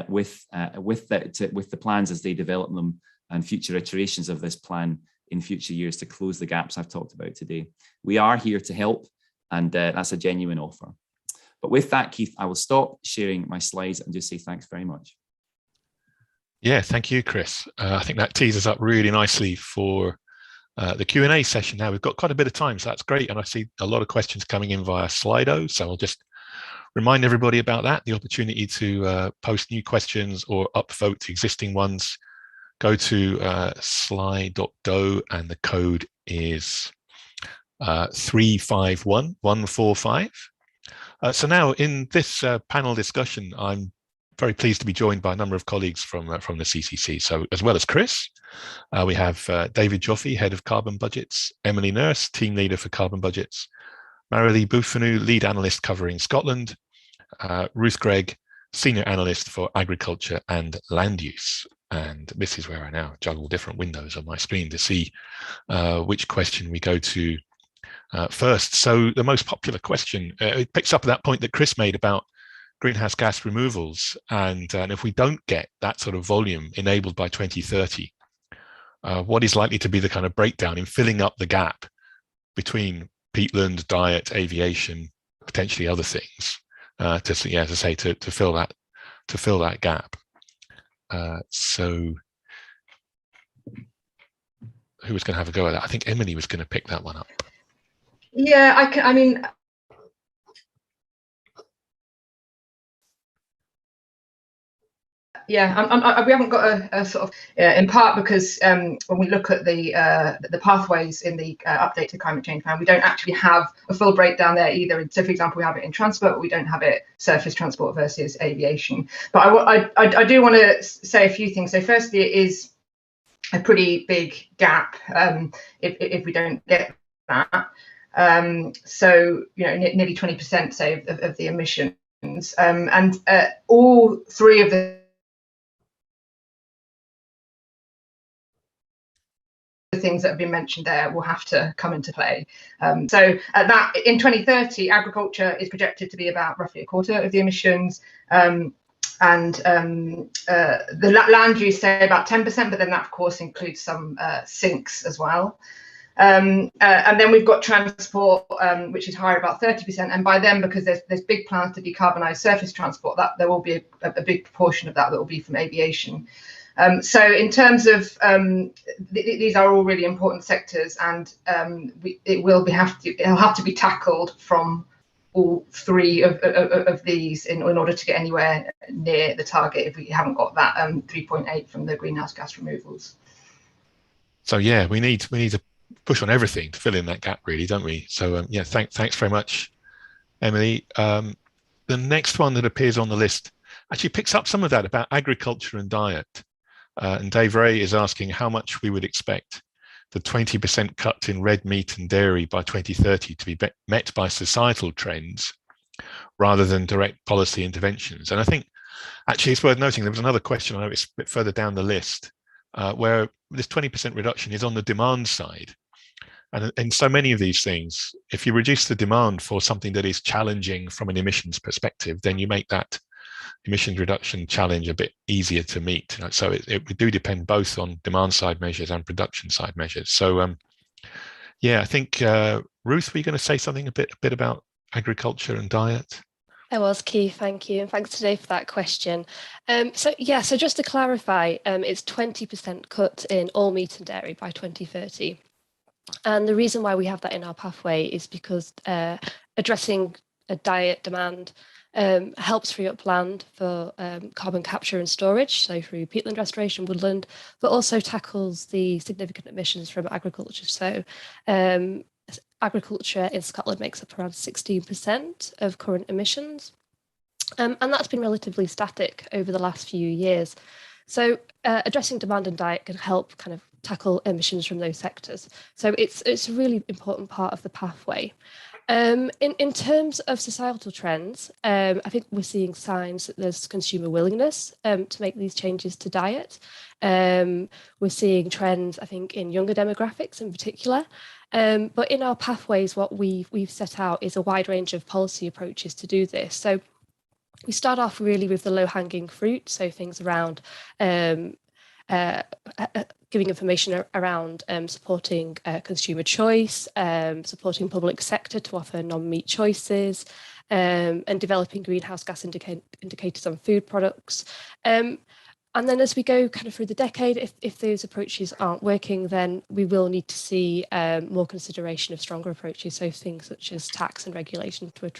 with the plans as they develop them and future iterations of this plan in future years to close the gaps I've talked about today. We are here to help, and that's a genuine offer. But with that, Keith, I will stop sharing my slides and just say thanks very much. Yeah, thank you, Chris. I think that tees us up really nicely for the Q&A session now. We've got quite a bit of time, so that's great. And I see a lot of questions coming in via Slido, so I'll just remind everybody about that, the opportunity to post new questions or upvote existing ones. Go to sly.do and the code is 351145. So now in this panel discussion, I'm very pleased to be joined by a number of colleagues from the CCC. So as well as Chris, we have David Joffe, Head of Carbon Budgets, Emily Nurse, Team Leader for Carbon Budgets, Marilee Bufanu, Lead Analyst covering Scotland, Ruth Gregg, Senior Analyst for Agriculture and Land Use. And this is where I now juggle different windows on my screen to see which question we go to first. So the most popular question, it picks up at that point that Chris made about greenhouse gas removals. And if we don't get that sort of volume enabled by 2030, what is likely to be the kind of breakdown in filling up the gap between peatland, diet, aviation, potentially other things, to fill that gap. So who was going to have a go at that? I think Emily was going to pick that one up. Yeah, I mean, yeah, we haven't got a sort of, in part because when we look at the pathways in the update to climate change plan, we don't actually have a full breakdown there either. So, for example, we have it in transport, but we don't have it surface transport versus aviation. But I do want to say a few things. So, firstly, it is a pretty big gap if we don't get that. So, you know, nearly 20%, say, of the emissions, and all three of the things that have been mentioned there will have to come into play. So that in 2030, agriculture is projected to be about roughly a quarter of the emissions. And the land use, say, about 10%, but then that, of course, includes some sinks as well. And then we've got transport, which is higher, about 30%. And by then, because there's big plans to decarbonise surface transport, that there will be a big proportion of that will be from aviation. So in terms of these are all really important sectors, and it'll have to be tackled from all three of these in order to get anywhere near the target if we haven't got that 3.8 from the greenhouse gas removals. So yeah, we need to push on everything to fill in that gap, really, don't we? So yeah, thanks very much, Emily. The next one that appears on the list actually picks up some of that about agriculture and diet. And Dave Ray is asking how much we would expect the 20% cut in red meat and dairy by 2030 to be met by societal trends rather than direct policy interventions. And I think actually it's worth noting there was another question, I know it's a bit further down the list, where this 20% reduction is on the demand side. And in so many of these things, if you reduce the demand for something that is challenging from an emissions perspective, then you make that emissions reduction challenge a bit easier to meet. So it do depend both on demand side measures and production side measures. So yeah, I think Ruth, were you going to say something a bit about agriculture and diet? I was, Keith, thank you. And thanks today for that question. So just to clarify, it's 20% cut in all meat and dairy by 2030. And the reason why we have that in our pathway is because addressing a diet demand helps free up land for carbon capture and storage, so through peatland restoration, woodland, but also tackles the significant emissions from agriculture. So agriculture in Scotland makes up around 16% of current emissions. And that's been relatively static over the last few years. So addressing demand and diet can help kind of tackle emissions from those sectors. So it's a really important part of the pathway. In terms of societal trends, I think we're seeing signs that there's consumer willingness to make these changes to diet. We're seeing trends, I think, in younger demographics in particular. But in our pathways, what we've set out is a wide range of policy approaches to do this. So we start off really with the low-hanging fruit, so things around giving information around supporting consumer choice, supporting public sector to offer non-meat choices, and developing greenhouse gas indicators on food products. And then as we go kind of through the decade, if those approaches aren't working, then we will need to see more consideration of stronger approaches, so things such as tax and regulation to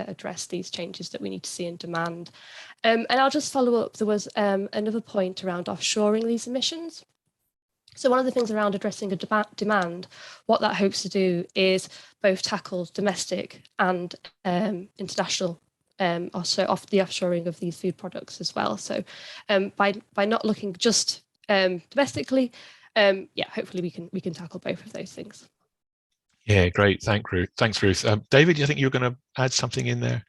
address these changes that we need to see in demand. And I'll just follow up, there was another point around offshoring these emissions. So one of the things around addressing a demand, what that hopes to do is both tackle domestic and international, also off the offshoring of these food products as well. So by not looking just domestically, hopefully we can tackle both of those things. Yeah, great. Thanks, Ruth. David, do you think you're going to add something in there?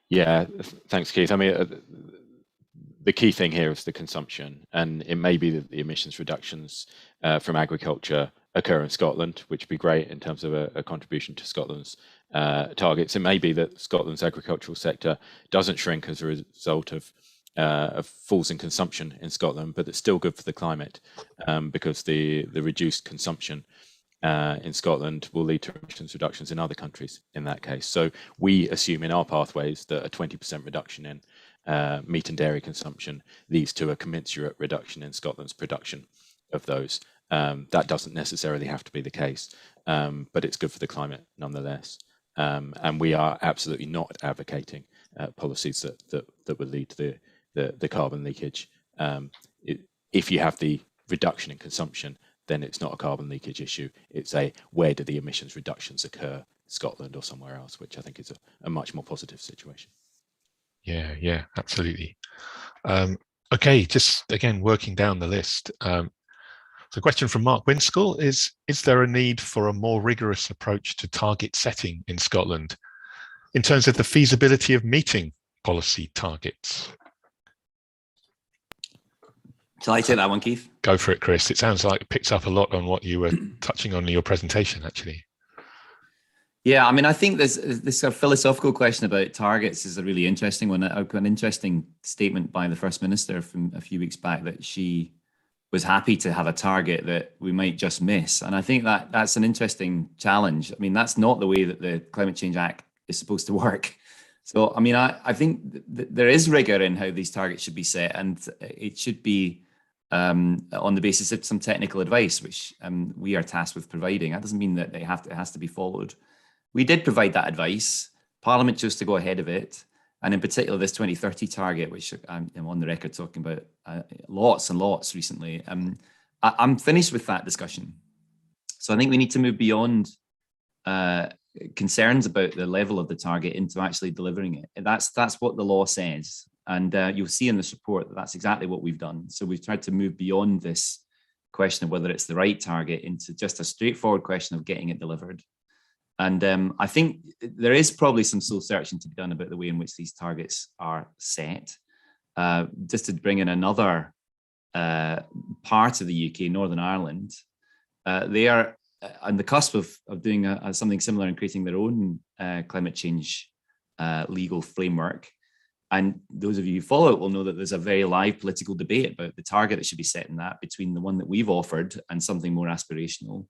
Yeah, thanks, Keith. I mean, the key thing here is the consumption, and it may be that the emissions reductions from agriculture occur in Scotland, which would be great in terms of a contribution to Scotland's targets. It may be that Scotland's agricultural sector doesn't shrink as a result of falls in consumption in Scotland, but it's still good for the climate because the reduced consumption in Scotland will lead to emissions reductions in other countries in that case. So we assume in our pathways that a 20% reduction in meat and dairy consumption leads to a commensurate reduction in Scotland's production of those. That doesn't necessarily have to be the case, but it's good for the climate nonetheless. And we are absolutely not advocating policies that would lead to the carbon leakage. If you have the reduction in consumption, then it's not a carbon leakage issue. It's where do the emissions reductions occur, Scotland or somewhere else, which I think is a much more positive situation. Yeah, absolutely. Okay, just again, working down the list. So a question from Mark Winskell is there a need for a more rigorous approach to target setting in Scotland in terms of the feasibility of meeting policy targets? Shall I take that one, Keith? Go for it, Chris. It sounds like it picks up a lot on what you were touching on in your presentation, actually. Yeah, I mean, I think this sort of philosophical question about targets is a really interesting one. An interesting statement by the First Minister from a few weeks back that she was happy to have a target that we might just miss. And I think that that's an interesting challenge. I mean, that's not the way that the Climate Change Act is supposed to work. So, I mean, I think there is rigor in how these targets should be set, and it should be on the basis of some technical advice, which we are tasked with providing. That doesn't mean that it has to be followed. We did provide that advice. Parliament chose to go ahead of it. And in particular, this 2030 target, which I'm on the record talking about lots and lots recently, I'm finished with that discussion. So I think we need to move beyond concerns about the level of the target into actually delivering it. That's what the law says. And you'll see in this report that that's exactly what we've done. So we've tried to move beyond this question of whether it's the right target into just a straightforward question of getting it delivered. And I think there is probably some soul searching to be done about the way in which these targets are set. Just to bring in another part of the UK, Northern Ireland, they are on the cusp of doing something similar and creating their own climate change legal framework. And those of you who follow it will know that there's a very live political debate about the target that should be set in that between the one that we've offered and something more aspirational.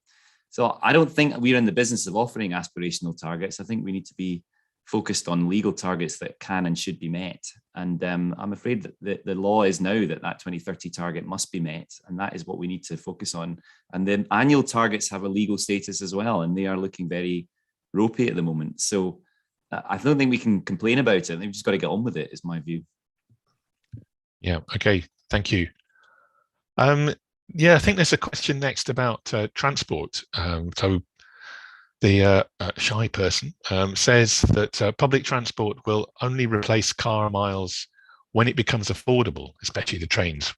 So I don't think we're in the business of offering aspirational targets. I think we need to be focused on legal targets that can and should be met. And I'm afraid that the law is now that 2030 target must be met. And that is what we need to focus on. And the annual targets have a legal status as well. And they are looking very ropey at the moment. So I don't think we can complain about it. We've just got to get on with it, is my view. Yeah, okay, thank you. Yeah, I think there's a question next about transport. So the shy person says that public transport will only replace car miles when it becomes affordable, especially the trains.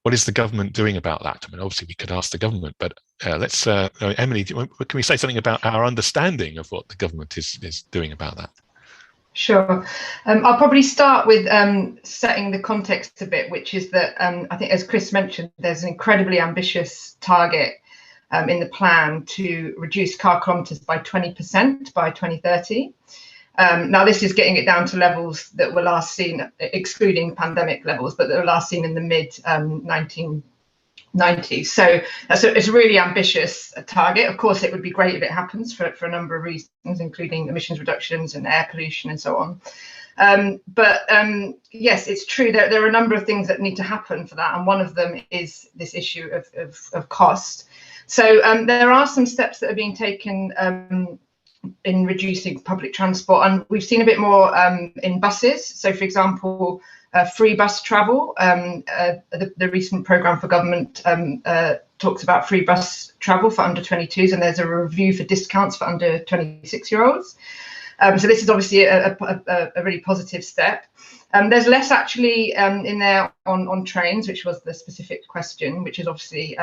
What is the government doing about that? I mean, obviously we could ask the government, but let's, Emily, can we say something about our understanding of what the government is doing about that? Sure. I'll probably start with setting the context a bit, which is that I think, as Chris mentioned, there's an incredibly ambitious target in the plan to reduce car kilometres by 20% by 2030. Now, this is getting it down to levels that were last seen, excluding pandemic levels, but that were last seen in the mid-1990s. So it's a really ambitious target. Of course, it would be great if it happens for a number of reasons, including emissions reductions and air pollution and so on. But yes, it's true that there are a number of things that need to happen for that. And one of them is this issue of cost. So there are some steps that are being taken in reducing public transport, and we've seen a bit more in buses. So, for example, free bus travel. The recent programme for government talks about free bus travel for under 22s, and there's a review for discounts for under 26-year-olds. So this is obviously a really positive step. There's less actually in there on trains, which was the specific question, which is obviously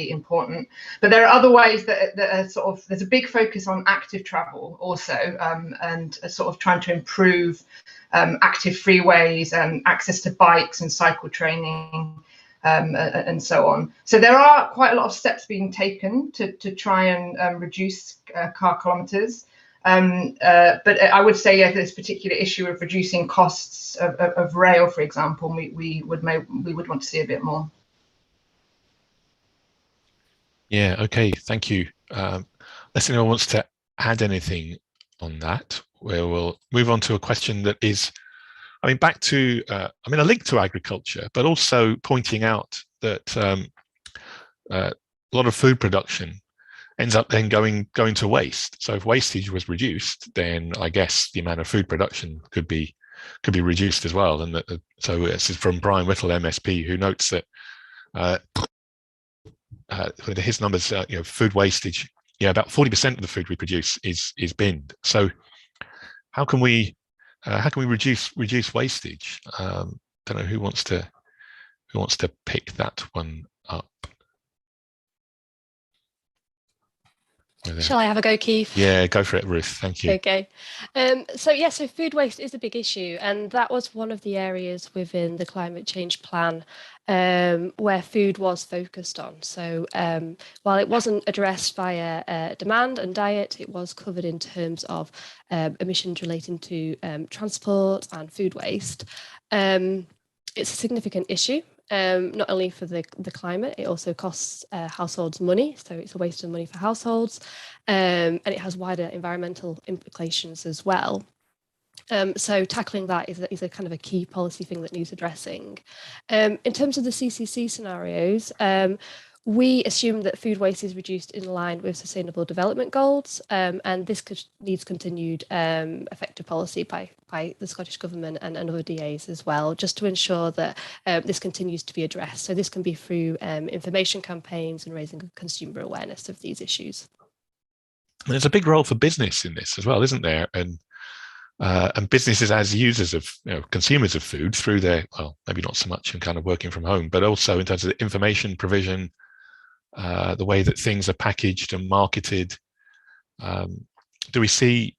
important. But there are other ways that are sort of, there's a big focus on active travel also, and sort of trying to improve active freeways and access to bikes and cycle training. And so on. So there are quite a lot of steps being taken to try and reduce car kilometres. But I would say, yeah, this particular issue of reducing costs of rail, for example, we would want to see a bit more. Yeah, okay, thank you. Unless anyone wants to add anything on that, we'll move on to a question that is, I mean, back to, a link to agriculture, but also pointing out that a lot of food production ends up then going to waste. So if wastage was reduced, then I guess the amount of food production could be reduced as well. And so this is from Brian Whittle, MSP, who notes that his numbers, food wastage, about 40% of the food we produce is binned. So how can we reduce wastage? Don't know who wants to pick that one up. Shall I have a go, Keith? Yeah, go for it, Ruth. Thank you. Okay. So food waste is a big issue, and that was one of the areas within the climate change plan where food was focused on. So while it wasn't addressed via demand and diet, it was covered in terms of emissions relating to transport and food waste. It's a significant issue. Not only for the climate, it also costs households money, so it's a waste of money for households, and it has wider environmental implications as well. So tackling that is a kind of a key policy thing that needs addressing. In terms of the CCC scenarios, we assume that food waste is reduced in line with Sustainable Development Goals, and this needs continued effective policy by the Scottish Government and other DAs as well, just to ensure that this continues to be addressed. So this can be through information campaigns and raising consumer awareness of these issues. And there's a big role for business in this as well, isn't there? And businesses as users of, consumers of food through their, well, maybe not so much in kind of working from home, but also in terms of the information provision, the way that things are packaged and marketed. Do we see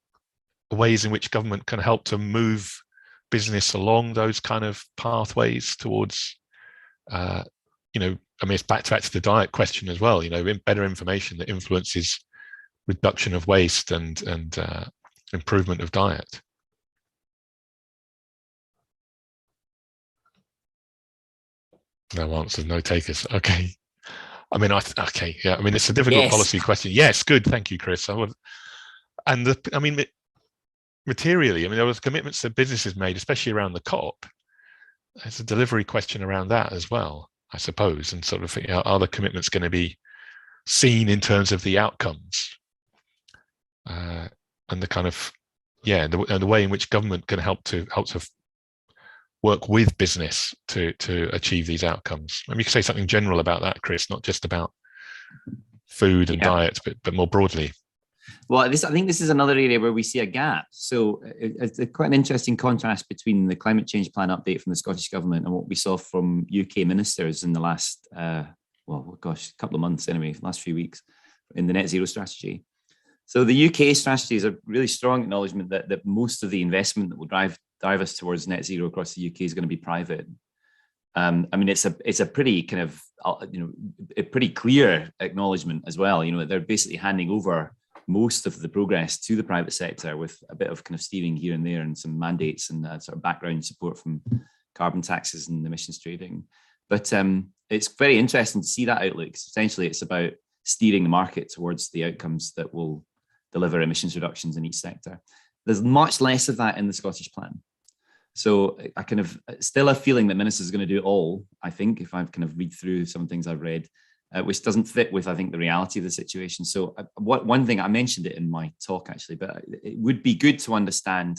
ways in which government can help to move business along those kind of pathways towards, it's back to the diet question as well, better information that influences reduction of waste and improvement of diet? No answers, no takers. Okay. Okay. Yeah. It's a difficult policy question. Yes. Good. Thank you, Chris. Materially, there was commitments that businesses made, especially around the COP. There's a delivery question around that as well, I suppose, and sort of are the commitments going to be seen in terms of the outcomes, and the kind of the way in which government can help to work with business to achieve these outcomes. Maybe you could say something general about that, Chris, not just about food and diet, but more broadly. Well, I think this is another area where we see a gap. So it's quite an interesting contrast between the climate change plan update from the Scottish Government and what we saw from UK ministers in the last, couple of months anyway, last few weeks in the net zero strategy. So the UK strategy is a really strong acknowledgement that most of the investment that will drive us towards net zero across the UK is going to be private. It's a pretty kind of a pretty clear acknowledgement as well. They're basically handing over most of the progress to the private sector with a bit of kind of steering here and there and some mandates and sort of background support from carbon taxes and emissions trading. But it's very interesting to see that outlook. Essentially, it's about steering the market towards the outcomes that will deliver emissions reductions in each sector. There's much less of that in the Scottish plan. So I kind of still have a feeling that ministers are going to do it all, I think, if I kind of read through some things I've read, which doesn't fit with, I think, the reality of the situation. So one thing, I mentioned it in my talk, actually, but it would be good to understand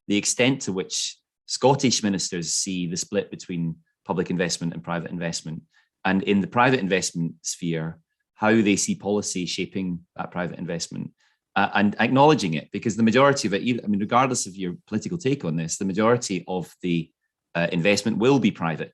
the extent to which Scottish ministers see the split between public investment and private investment. And in the private investment sphere, how they see policy shaping that private investment. And acknowledging it, because the majority of it, regardless of your political take on this, the majority of the investment will be private.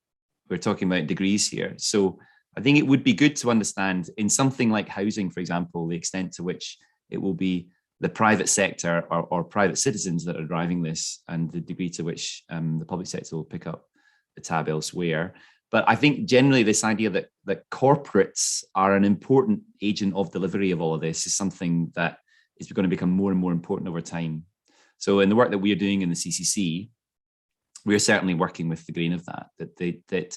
We're talking about degrees here. So I think it would be good to understand in something like housing, for example, the extent to which it will be the private sector or private citizens that are driving this and the degree to which the public sector will pick up the tab elsewhere. But I think generally this idea that corporates are an important agent of delivery of all of this is something that is going to become more and more important over time. So in the work that we are doing in the CCC, we're certainly working with the grain of that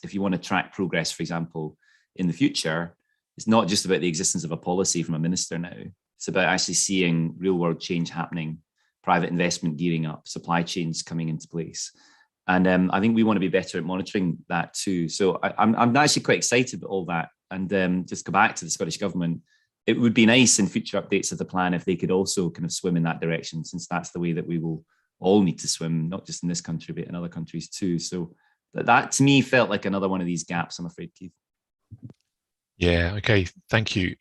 if you want to track progress, for example, in the future, it's not just about the existence of a policy from a minister now. It's about actually seeing real world change happening, private investment gearing up, supply chains coming into place. And I think we want to be better at monitoring that too. So I'm actually quite excited about all that. And just go back to the Scottish Government, it would be nice in future updates of the plan if they could also kind of swim in that direction, since that's the way that we will all need to swim, not just in this country, but in other countries too. So that to me felt like another one of these gaps, I'm afraid, Keith. Yeah, okay, thank you.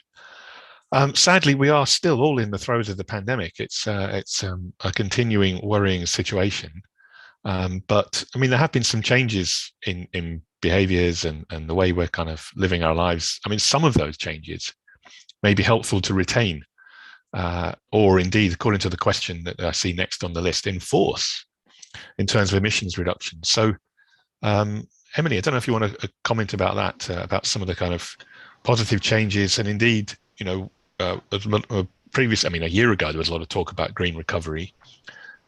Sadly, we are still all in the throes of the pandemic. It's a continuing worrying situation. But there have been some changes in behaviors and the way we're kind of living our lives. Some of those changes may be helpful to retain or indeed, according to the question that I see next on the list, enforce in terms of emissions reduction. So, Emily, I don't know if you want to comment about that, about some of the kind of positive changes, and indeed, you know, a year ago there was a lot of talk about green recovery.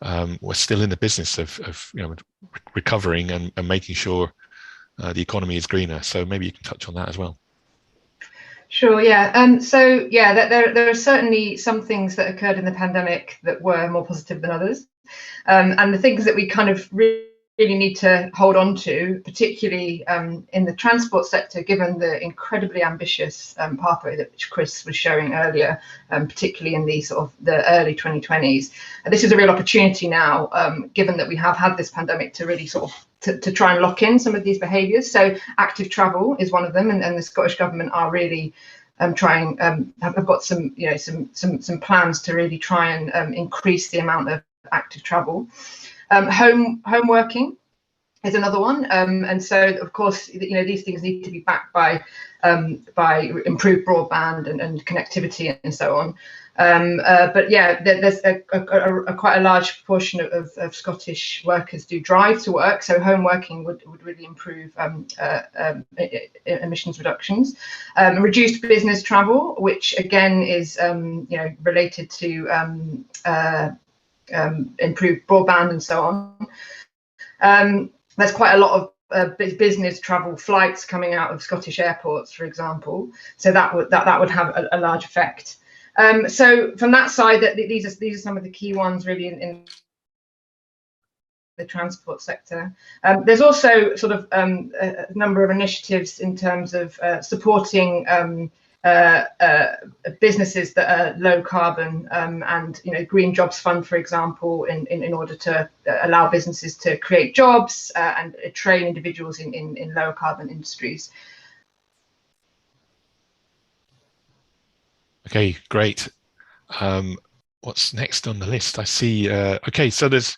We're still in the business of you know, recovering and making sure the economy is greener. So maybe you can touch on that as well. Sure, yeah. So yeah, there are certainly some things that occurred in the pandemic that were more positive than others. And the things that we kind of really need to hold on to, particularly in the transport sector, given the incredibly ambitious pathway that Chris was showing earlier, particularly in the sort of the early 2020s. This is a real opportunity now, given that we have had this pandemic, to really sort of to try and lock in some of these behaviours. So active travel is one of them, and the Scottish Government are really trying, have got some, you know, some plans to really try and increase the amount of active travel. Home working is another one, and so of course, you know, these things need to be backed by improved broadband and connectivity and so on. But yeah, there's quite a large proportion of Scottish workers do drive to work, so home working would really improve emissions reductions. Reduced business travel, which again is you know, related to improved broadband and so on. There's quite a lot of business travel flights coming out of Scottish airports, for example, so that would have a large effect. So from that side, these are some of the key ones really in the transport sector. There's also sort of a number of initiatives in terms of supporting businesses that are low carbon, and, you know, Green Jobs Fund, for example, in order to allow businesses to create jobs and train individuals in lower carbon industries. Okay, great. What's next on the list? I see. Okay, so there's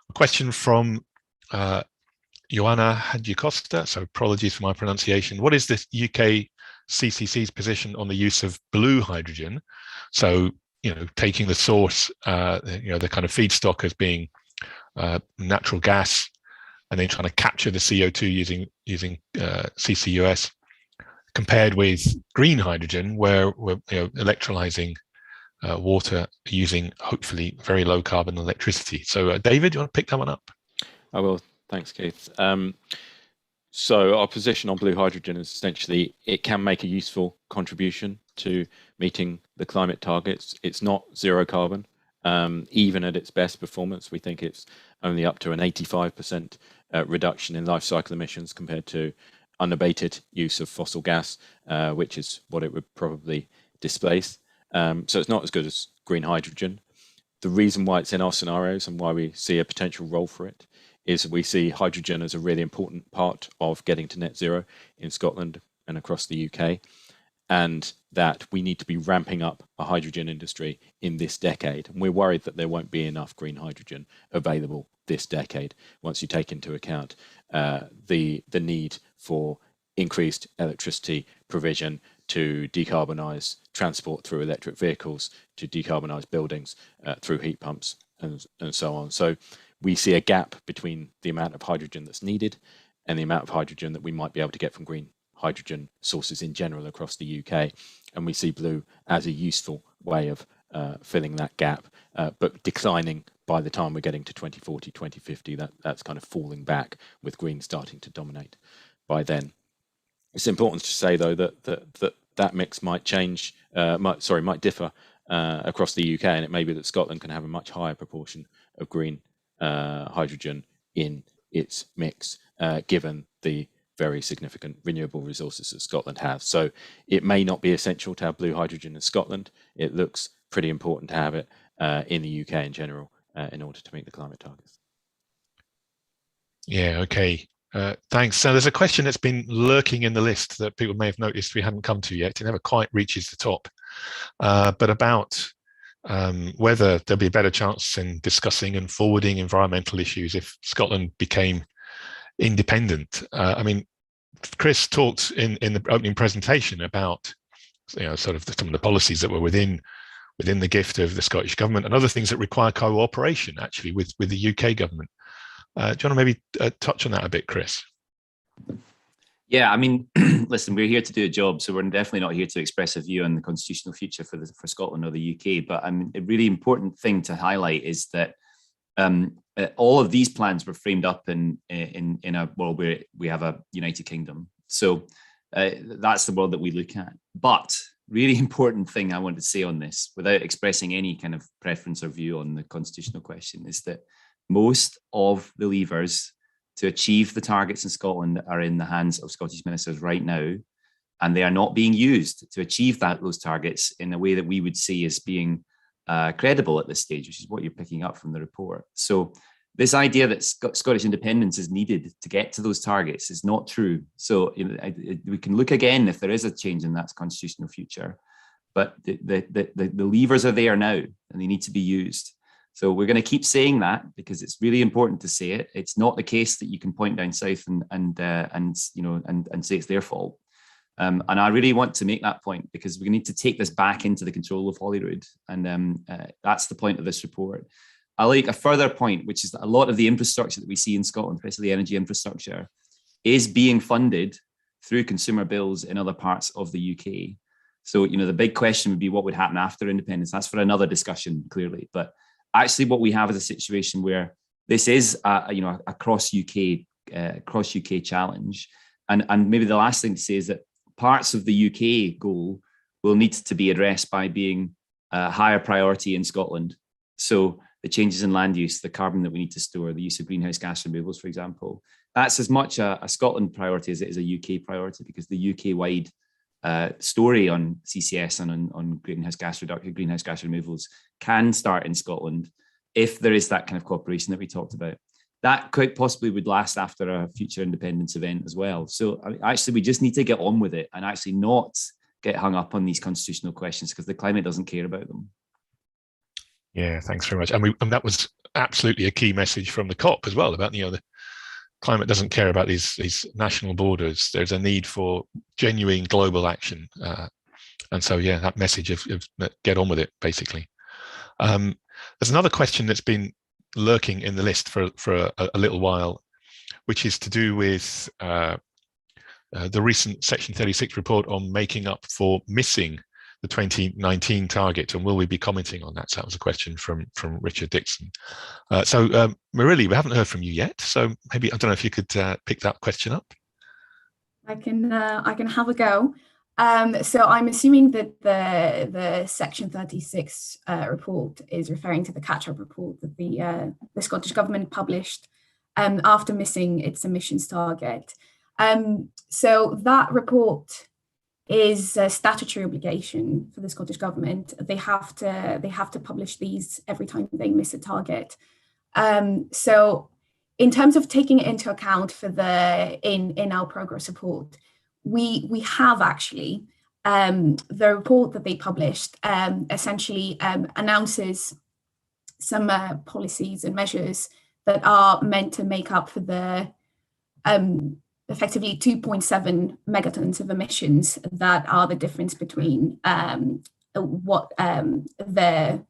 a question from Joanna Hadjicosta. So apologies for my pronunciation. What is the UK CCC's position on the use of blue hydrogen? So, you know, taking the source, you know, the kind of feedstock as being natural gas, and then trying to capture the CO2 using CCUS, compared with green hydrogen, where we're, you know, electrolyzing water using hopefully very low carbon electricity. So David, do you want to pick that one up? I will. Thanks, Keith. So our position on blue hydrogen is essentially it can make a useful contribution to meeting the climate targets. It's not zero carbon. Even at its best performance, we think it's only up to an 85% reduction in life cycle emissions compared to unabated use of fossil gas, which is what it would probably displace. So it's not as good as green hydrogen. The reason why it's in our scenarios and why we see a potential role for it is we see hydrogen as a really important part of getting to net zero in Scotland and across the UK, and that we need to be ramping up a hydrogen industry in this decade. And we're worried that there won't be enough green hydrogen available this decade once you take into account the need for increased electricity provision to decarbonise transport through electric vehicles, to decarbonise buildings through heat pumps and so on. So we see a gap between the amount of hydrogen that's needed and the amount of hydrogen that we might be able to get from green hydrogen sources in general across the UK. And we see blue as a useful way of filling that gap, but declining by the time we're getting to 2040, 2050. That's kind of falling back with green starting to dominate by then. It's important to say, though, that mix might change, might differ across the UK, and it may be that Scotland can have a much higher proportion of green hydrogen in its mix, given the very significant renewable resources that Scotland has. So it may not be essential to have blue hydrogen in Scotland. It looks pretty important to have it in the UK in general in order to meet the climate targets. Yeah, okay. Thanks. So there's a question that's been lurking in the list that people may have noticed we hadn't come to yet. It never quite reaches the top, but about whether there'll be a better chance in discussing and forwarding environmental issues if Scotland became independent. I mean, Chris talked in the opening presentation about, you know, sort of some of the policies that were within within the gift of the Scottish Government, and other things that require cooperation actually with the UK government. Do you want to maybe touch on that a bit, Chris? Yeah, I mean, listen, we're here to do a job, so we're definitely not here to express a view on the constitutional future for Scotland or the UK. But a really important thing to highlight is that all of these plans were framed up in a world where we have a United Kingdom. So that's the world that we look at. But really important thing I want to say on this, without expressing any kind of preference or view on the constitutional question, is that most of the levers to achieve the targets in Scotland are in the hands of Scottish ministers right now, and they are not being used to achieve those targets in a way that we would see as being credible at this stage, which is what you're picking up from the report. So this idea that Scottish independence is needed to get to those targets is not true. So we can look again if there is a change in that constitutional future, but the levers are there now and they need to be used. So we're going to keep saying that because it's really important to say it. It's not the case that you can point down south and say it's their fault. And I really want to make that point because we need to take this back into the control of Holyrood, and that's the point of this report. I like a further point, which is that a lot of the infrastructure that we see in Scotland, especially the energy infrastructure, is being funded through consumer bills in other parts of the UK. So the big question would be what would happen after independence. That's for another discussion, clearly, but actually, what we have is a situation where this is a cross UK challenge, and maybe the last thing to say is that parts of the UK goal will need to be addressed by being a higher priority in Scotland. So the changes in land use, the carbon that we need to store, the use of greenhouse gas removals, for example, that's as much a Scotland priority as it is a UK priority, because the UK-wide story on CCS and on greenhouse gas reduction, greenhouse gas removals can start in Scotland if there is that kind of cooperation that we talked about. That quite possibly would last after a future independence event as well. So actually, we just need to get on with it and actually not get hung up on these constitutional questions because the climate doesn't care about them. Yeah, thanks very much. And that was absolutely a key message from the COP as well about the climate doesn't care about these national borders. There's a need for genuine global action. And so, yeah, that message of get on with it, basically. There's another question that's been lurking in the list for a little while, which is to do with the recent Section 36 report on making up for missing the 2019 target, and will we be commenting on that? So that was a question from Richard Dixon. So Marily, we haven't heard from you yet, so maybe I don't know if you could pick that question up. I can have a go. So I'm assuming that the Section 36 report is referring to the Catchup Report that the Scottish Government published after missing its emissions target. So that report is a statutory obligation for the Scottish Government. They have to publish these every time they miss a target. So in terms of taking it into account for in our progress report, we have actually the report that they published essentially announces some policies and measures that are meant to make up for the effectively 2.7 megatons of emissions that are the difference between what the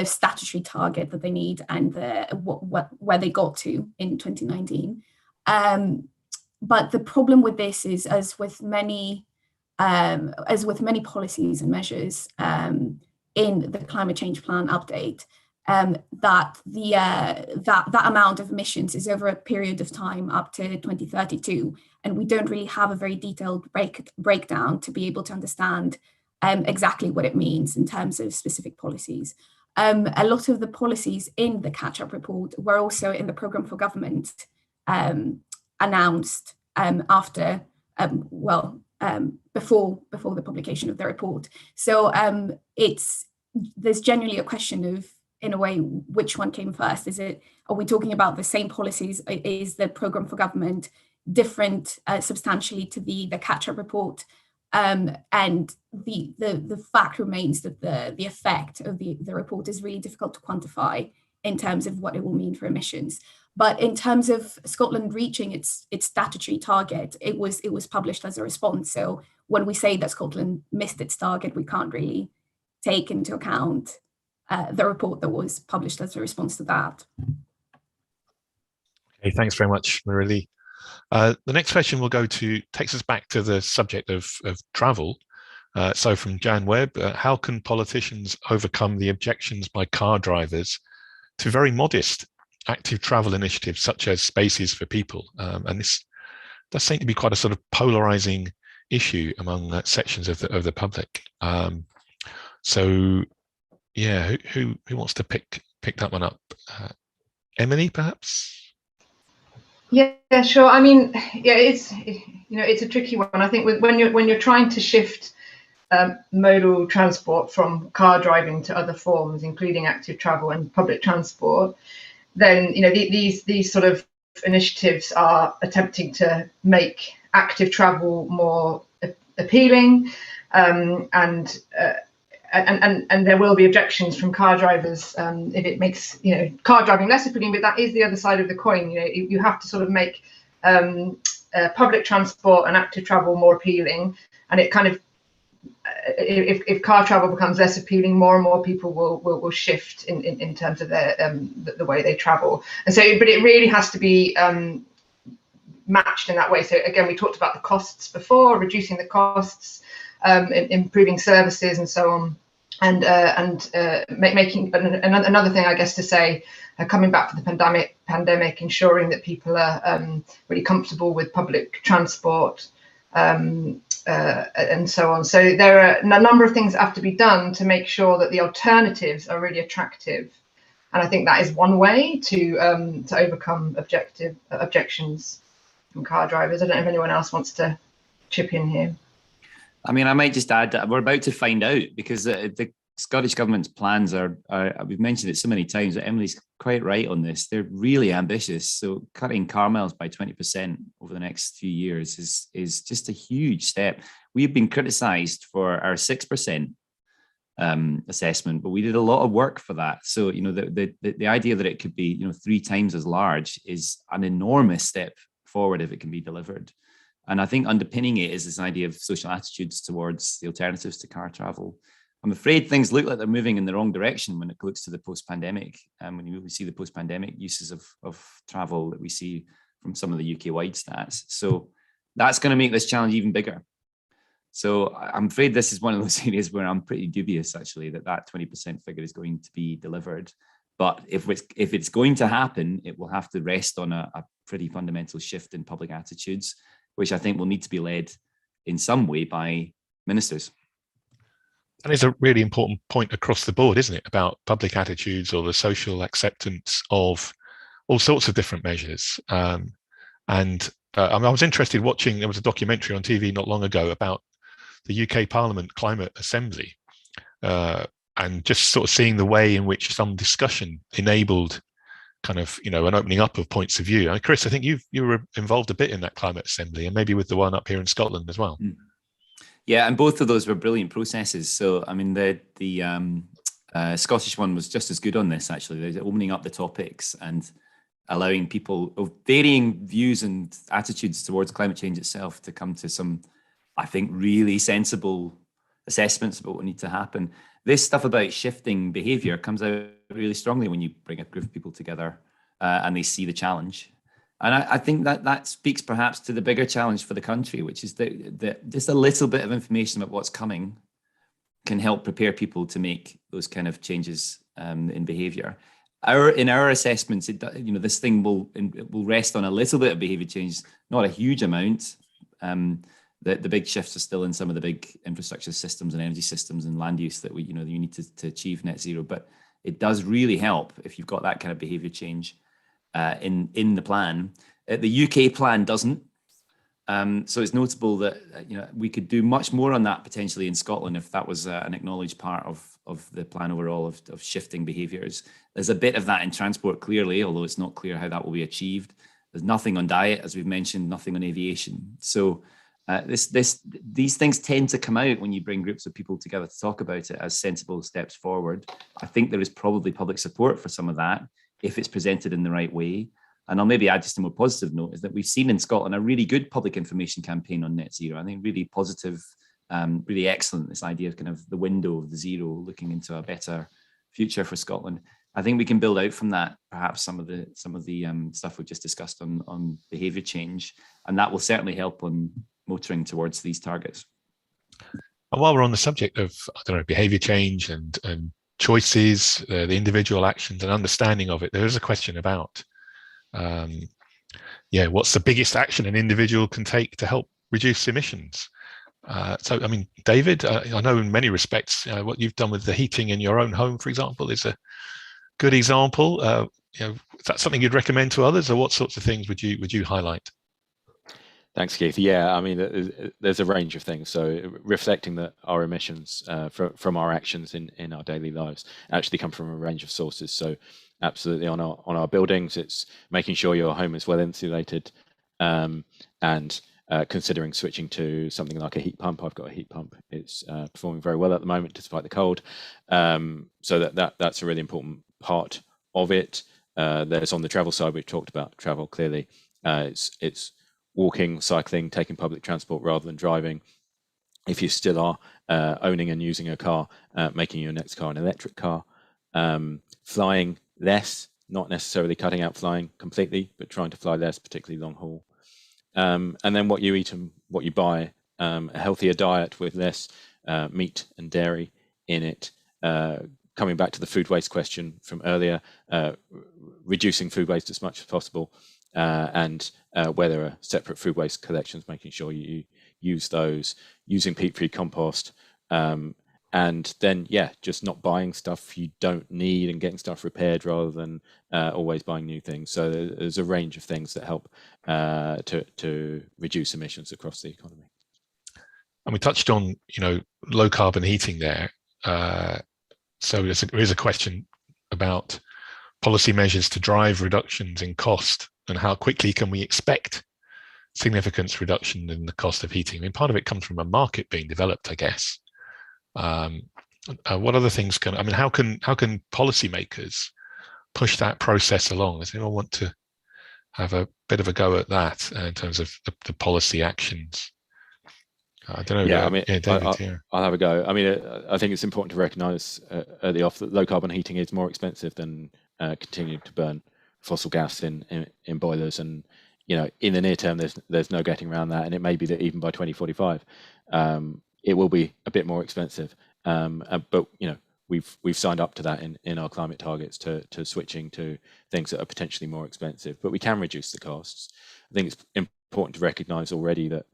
statutory target that they need and where they got to in 2019. But the problem with this is, as with many policies and measures in the climate change plan update, that that amount of emissions is over a period of time up to 2032, and we don't really have a very detailed breakdown to be able to understand exactly what it means in terms of specific policies. A lot of the policies in the Catchup Report were also in the Programme for Government announced after before the publication of the report. So there's generally a question of, in a way, which one came first? Are we talking about the same policies? Is the Programme for Government different substantially to the Catchup Report? And the fact remains that the effect of the report is really difficult to quantify in terms of what it will mean for emissions. But in terms of Scotland reaching its statutory target, it was published as a response. So when we say that Scotland missed its target, we can't really take into account the report that was published as a response to that. Okay, thanks very much, Marilee. The next question takes us back to the subject of travel. So from Jan Webb, how can politicians overcome the objections by car drivers to very modest active travel initiatives such as spaces for people? And this does seem to be quite a sort of polarizing issue among sections of the public. So yeah, who wants to pick that one up? Emily, perhaps? Yeah, sure. I mean, yeah, it's a tricky one. I think when you're trying to shift modal transport from car driving to other forms, including active travel and public transport, then these sort of initiatives are attempting to make active travel more appealing, and there will be objections from car drivers if it makes car driving less appealing. But that is the other side of the coin. You have to sort of make public transport and active travel more appealing, and it kind of if car travel becomes less appealing, more and more people will shift in terms of their the way they travel. And so, but it really has to be matched in that way. So again, we talked about the costs before, reducing the costs, improving services, and so on, and making another thing, I guess, to say, coming back to the pandemic, ensuring that people are really comfortable with public transport. And so on. So there are a number of things that have to be done to make sure that the alternatives are really attractive, and I think that is one way to overcome objections from car drivers. I don't know if anyone else wants to chip in here. I mean, I might just add that we're about to find out, because the Scottish Government's plans are we've mentioned it so many times, that Emily's quite right on this. They're really ambitious. So cutting car miles by 20% over the next few years is just a huge step. We've been criticised for our 6% assessment, but we did a lot of work for that. So the idea that it could be 3 times as large is an enormous step forward if it can be delivered. And I think underpinning it is this idea of social attitudes towards the alternatives to car travel. I'm afraid things look like they're moving in the wrong direction when it looks to the post-pandemic. And when we see the post-pandemic uses of travel that we see from some of the UK-wide stats. So that's going to make this challenge even bigger. So I'm afraid this is one of those areas where I'm pretty dubious, actually, that 20% figure is going to be delivered. But if it's going to happen, it will have to rest on a pretty fundamental shift in public attitudes, which I think will need to be led in some way by ministers. That is a really important point across the board, isn't it, about public attitudes or the social acceptance of all sorts of different measures. I was interested watching, there was a documentary on TV not long ago about the UK Parliament Climate Assembly, and just sort of seeing the way in which some discussion enabled kind of, an opening up of points of view. Chris, I think you were involved a bit in that Climate Assembly, and maybe with the one up here in Scotland as well. Yeah, and both of those were brilliant processes. So, I mean, the Scottish one was just as good on this, actually. They're opening up the topics and allowing people of varying views and attitudes towards climate change itself to come to some, I think, really sensible assessments about what needs to happen. This stuff about shifting behaviour comes out really strongly when you bring a group of people together and they see the challenge. And I think that speaks perhaps to the bigger challenge for the country, which is that just a little bit of information about what's coming can help prepare people to make those kind of changes in behaviour. In our assessments, this thing will rest on a little bit of behaviour change, not a huge amount. The big shifts are still in some of the big infrastructure systems and energy systems and land use that you need to achieve net zero. But it does really help if you've got that kind of behaviour change in the plan. The UK plan doesn't. So it's notable that we could do much more on that potentially in Scotland if that was an acknowledged part of the plan overall of shifting behaviours. There's a bit of that in transport, clearly, although it's not clear how that will be achieved. There's nothing on diet, as we've mentioned, nothing on aviation. So these things tend to come out when you bring groups of people together to talk about it as sensible steps forward. I think there is probably public support for some of that if it's presented in the right way. And I'll maybe add just a more positive note, is that we've seen in Scotland a really good public information campaign on net zero. I think really positive really excellent. This idea of kind of the window of the zero, looking into a better future for Scotland. I think we can build out from that, perhaps some of the stuff we just discussed on behaviour change, and that will certainly help on motoring towards these targets. And while we're on the subject of, I don't know, behaviour change and choices, the individual actions and understanding of it, there is a question about, what's the biggest action an individual can take to help reduce emissions? So, I mean, David, I know in many respects what you've done with the heating in your own home, for example, is a good example. Is that something you'd recommend to others, or what sorts of things would you highlight? Thanks, Keith. Yeah, I mean, there's a range of things. So reflecting that our emissions from our actions in our daily lives actually come from a range of sources. So absolutely on our buildings, it's making sure your home is well insulated, and considering switching to something like a heat pump. I've got a heat pump. It's performing very well at the moment despite the cold. So that's a really important part of it. There's on the travel side, we've talked about travel clearly. It's walking, cycling, taking public transport rather than driving. If you still are owning and using a car, making your next car an electric car. Flying less, not necessarily cutting out flying completely, but trying to fly less, particularly long haul. And then what you eat and what you buy, a healthier diet with less meat and dairy in it. Coming back to the food waste question from earlier, reducing food waste as much as possible, and where there are separate food waste collections, making sure you use those, using peat-free compost, and then, just not buying stuff you don't need and getting stuff repaired rather than always buying new things. So there's a range of things that help to reduce emissions across the economy. And we touched on, low carbon heating there. So there is a question about policy measures to drive reductions in cost, and how quickly can we expect significant reduction in the cost of heating? I mean, part of it comes from a market being developed, I guess. What other things how can policymakers push that process along? Does anyone want to have a bit of a go at that in terms of the policy actions? I don't know. Yeah, I mean, David, I'll have a go. I mean, I think it's important to recognise early off that low carbon heating is more expensive than continuing to burn fossil gas in boilers, and in the near term there's no getting around that, and it may be that even by 2045 it will be a bit more expensive, but we've signed up to that in our climate targets to switching to things that are potentially more expensive, but we can reduce the costs. I think it's important to recognise already that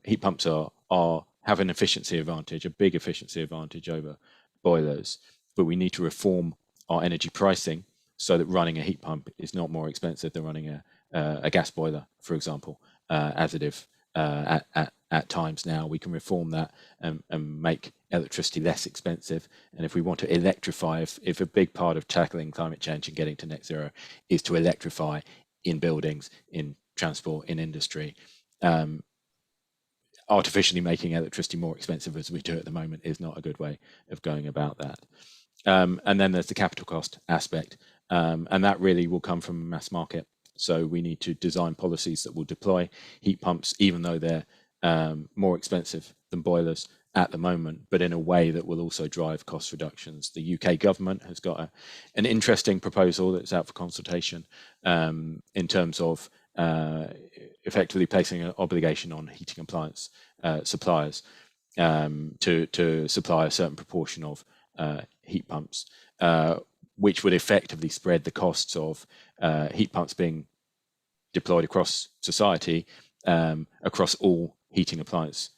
heat pumps have an efficiency advantage, a big efficiency advantage over boilers, but we need to reform our energy pricing so that running a heat pump is not more expensive than running a gas boiler, for example, as it is at times now. We can reform that and make electricity less expensive. And if we want to electrify, if a big part of tackling climate change and getting to net zero is to electrify in buildings, in transport, in industry, artificially making electricity more expensive as we do at the moment is not a good way of going about that. And then there's the capital cost aspect, and that really will come from mass market. So we need to design policies that will deploy heat pumps, even though they're more expensive than boilers at the moment, but in a way that will also drive cost reductions. The UK government has got an interesting proposal that's out for consultation in terms of effectively placing an obligation on heating appliance suppliers to supply a certain proportion of heat pumps, which would effectively spread the costs of heat pumps being deployed across society, across all heating appliance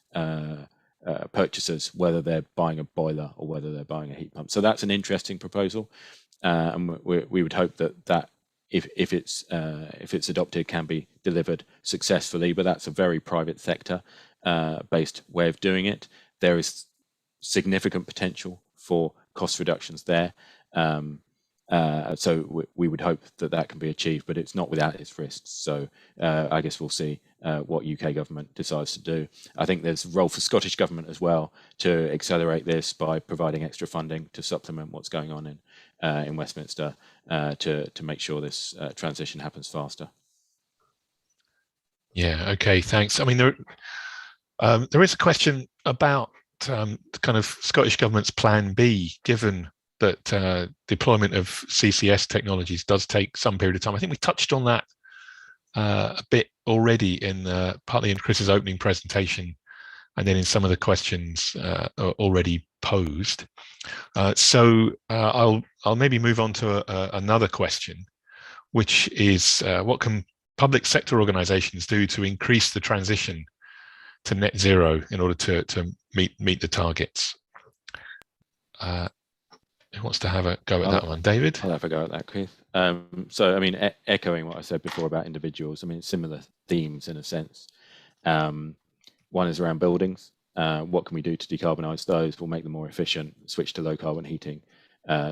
purchasers, whether they're buying a boiler or whether they're buying a heat pump. So that's an interesting proposal, and we would hope that if it's adopted, can be delivered successfully. But that's a very private sector based way of doing it. There is significant potential for cost reductions there. So we would hope that can be achieved, but it's not without its risks. So I guess we'll see what UK government decides to do. I think there's a role for Scottish government as well to accelerate this by providing extra funding to supplement what's going on in Westminster to make sure this transition happens faster. Yeah. Okay. Thanks. I mean, There is a question about the kind of Scottish Government's Plan B, given that deployment of CCS technologies does take some period of time. I think we touched on that a bit already in partly in Chris's opening presentation, and then in some of the questions already posed. So I'll maybe move on to another question, which is what can public sector organisations do to increase the transition to net zero in order to meet the targets? Who wants to have a go at that one? David? I'll have a go at that, Keith. So, I mean, echoing what I said before about individuals, I mean, similar themes in a sense. One is around buildings. What can we do to decarbonise those? We'll make them more efficient, switch to low carbon heating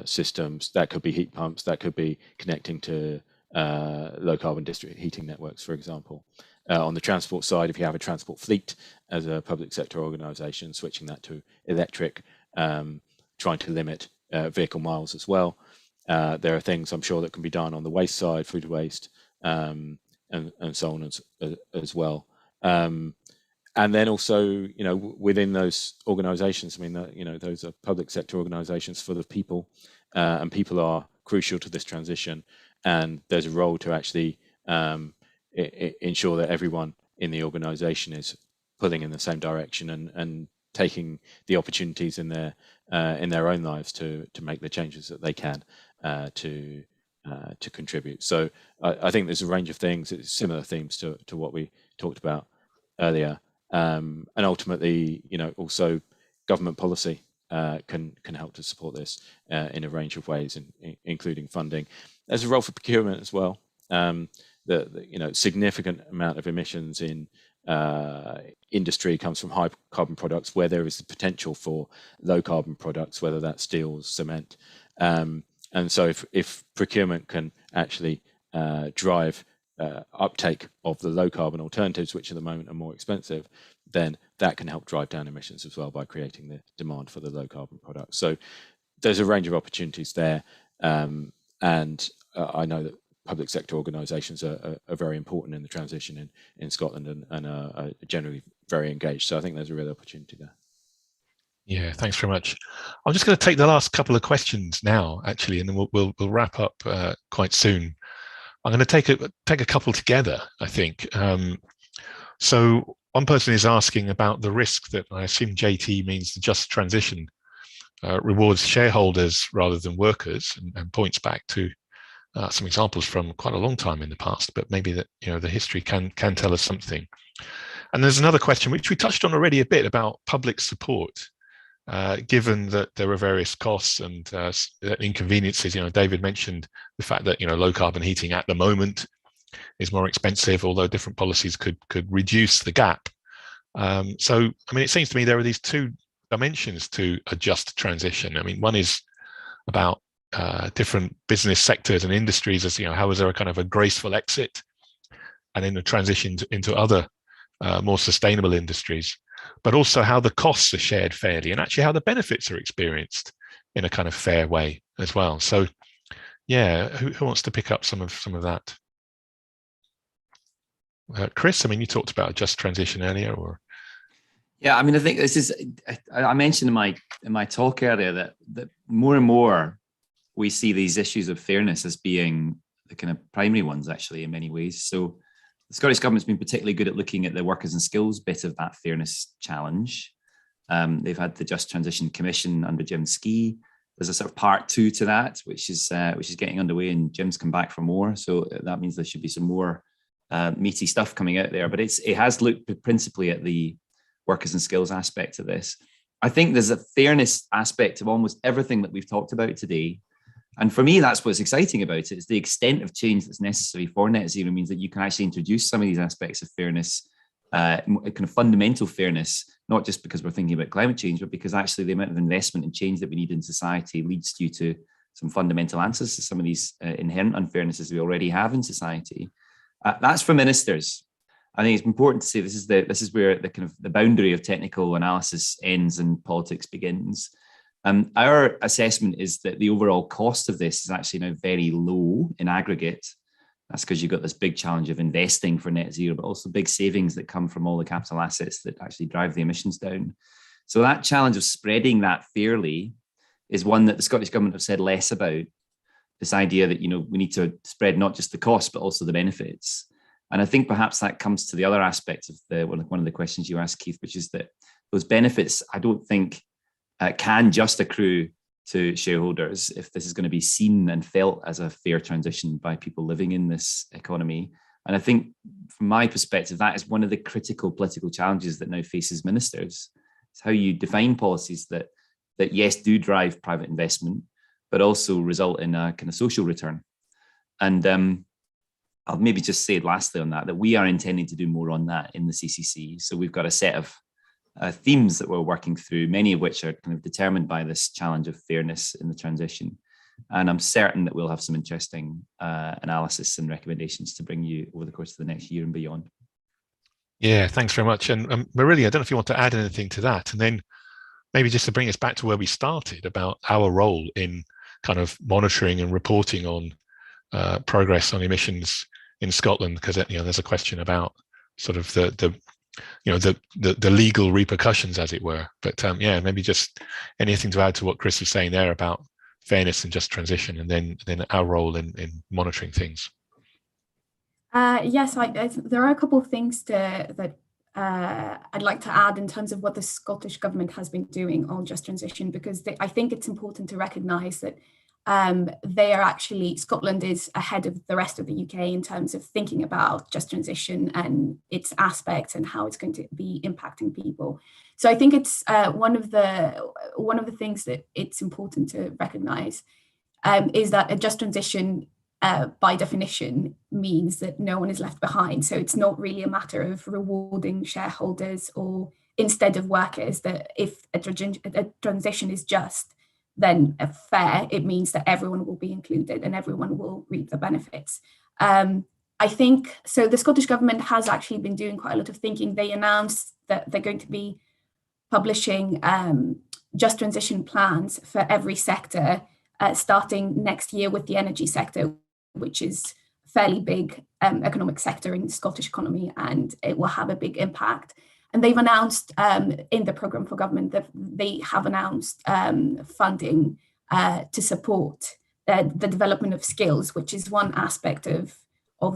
systems. That could be heat pumps. That could be connecting to low carbon district heating networks, for example. On the transport side, if you have a transport fleet as a public sector organisation, switching that to electric, trying to limit vehicle miles as well. There are things I'm sure that can be done on the waste side, food waste, and so on as well. And then also, you know, within those organisations, I mean, you know, those are public sector organisations full of people, and people are crucial to this transition. And there's a role to actually ensure that everyone in the organisation is pulling in the same direction and taking the opportunities in their own lives to make the changes that they can to contribute. So I think there's a range of things, similar themes to what we talked about earlier, and ultimately, you know, also government policy can help to support this in a range of ways, including funding. There's a role for procurement as well. The you know, significant amount of emissions in industry comes from high carbon products where there is the potential for low carbon products, whether that's steel, cement. And so if procurement can actually drive uptake of the low carbon alternatives, which at the moment are more expensive, then that can help drive down emissions as well by creating the demand for the low carbon products. So there's a range of opportunities there. And I know that public sector organisations are very important in the transition in Scotland and are generally very engaged. So I think there's a real opportunity there. Yeah, thanks very much. I'm just going to take the last couple of questions now, actually, and then we'll wrap up quite soon. I'm going to take a couple together, I think. So one person is asking about the risk that, I assume JT means the just transition rewards shareholders rather than workers, and points back to some examples from quite a long time in the past, but maybe that, you know, the history can tell us something. And there's another question which we touched on already a bit about public support, given that there are various costs and inconveniences. You know, David mentioned the fact that, you know, low carbon heating at the moment is more expensive, although different policies could reduce the gap. So, I mean, it seems to me there are these two dimensions to a just transition. I mean, one is about different business sectors and industries, as, you know, how is there a kind of a graceful exit and then a transition into other more sustainable industries, but also how the costs are shared fairly and actually how the benefits are experienced in a kind of fair way as well. So yeah, who wants to pick up some of that? Chris, I mean, you talked about a just transition earlier, or? Yeah, I mean, I think this is, I mentioned in my talk earlier that more and more we see these issues of fairness as being the kind of primary ones, actually, in many ways. So the Scottish Government's been particularly good at looking at the workers and skills bit of that fairness challenge. They've had the Just Transition Commission under Jim Skee. There's a sort of part 2 to that, which is getting underway, and Jim's come back for more. So that means there should be some more meaty stuff coming out there. But it has looked principally at the workers and skills aspect of this. I think there's a fairness aspect of almost everything that we've talked about today. And for me, that's what's exciting about it, is the extent of change that's necessary for net zero means that you can actually introduce some of these aspects of fairness, kind of fundamental fairness, not just because we're thinking about climate change, but because actually the amount of investment and change that we need in society leads you to some fundamental answers to some of these inherent unfairnesses we already have in society. That's for ministers. I think it's important to say this is where the kind of the boundary of technical analysis ends and politics begins. Our assessment is that the overall cost of this is actually now very low in aggregate. That's because you've got this big challenge of investing for net zero, but also big savings that come from all the capital assets that actually drive the emissions down. So that challenge of spreading that fairly is one that the Scottish Government have said less about. This idea that, we need to spread not just the costs, but also the benefits. And I think perhaps that comes to the other aspect of one of the questions you asked, Keith, which is that those benefits, I don't think can just accrue to shareholders if this is going to be seen and felt as a fair transition by people living in this economy. And I think from my perspective, that is one of the critical political challenges that now faces ministers. It's how you define policies that yes, do drive private investment, but also result in a kind of social return. And I'll maybe just say lastly on that we are intending to do more on that in the CCC. So we've got a set of themes that we're working through, many of which are kind of determined by this challenge of fairness in the transition. And I'm certain that we'll have some interesting analysis and recommendations to bring you over the course of the next year and beyond. Yeah, thanks very much. And Marilia, I don't know if you want to add anything to that. And then maybe just to bring us back to where we started about our role in kind of monitoring and reporting on progress on emissions in Scotland, because there's a question about sort of the legal repercussions, as it were. But maybe just anything to add to what Chris was saying there about fairness and just transition, and then our role in monitoring things. Yes, there are a couple of things that I'd like to add in terms of what the Scottish Government has been doing on just transition, because I think it's important to recognise that Scotland is ahead of the rest of the UK in terms of thinking about just transition and its aspects and how it's going to be impacting people. So I think it's one of the things that it's important to recognise is that a just transition by definition means that no one is left behind. So it's not really a matter of rewarding shareholders or instead of workers, that if a transition is just, then fair, it means that everyone will be included and everyone will reap the benefits. I think, so the Scottish Government has actually been doing quite a lot of thinking. They announced that they're going to be publishing just transition plans for every sector, starting next year with the energy sector, which is a fairly big economic sector in the Scottish economy, and it will have a big impact. And they've announced in the programme for government that they have announced funding to support the development of skills, which is one aspect of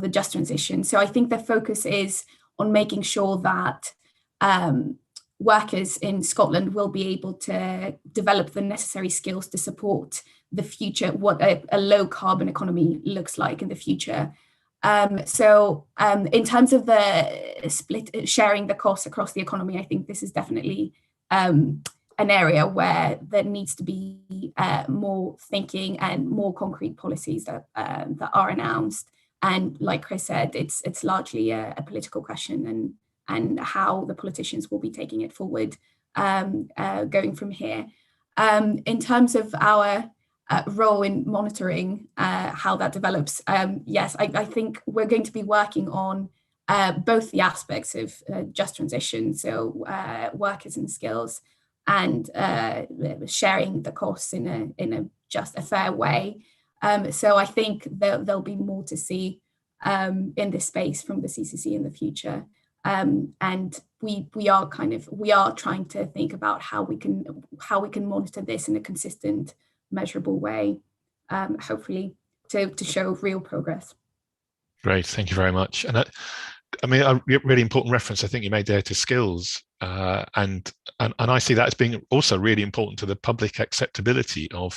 the just transition. So I think the focus is on making sure that workers in Scotland will be able to develop the necessary skills to support the future, what a low carbon economy looks like in the future. In terms of the split, sharing the costs across the economy, I think this is definitely an area where there needs to be more thinking and more concrete policies that are announced. And like Chris said, it's largely a political question and how the politicians will be taking it forward going from here. In terms of our role in monitoring how that develops, yes, I think we're going to be working on both the aspects of just transition, so workers and skills, and sharing the costs in a just a fair way. So I think there'll be more to see in this space from the CCC in the future. And we are trying to think about how we can monitor this in a consistent, measurable way, hopefully to show real progress. Great, thank you very much. And I mean, a really important reference I think you made there to skills, and I see that as being also really important to the public acceptability of,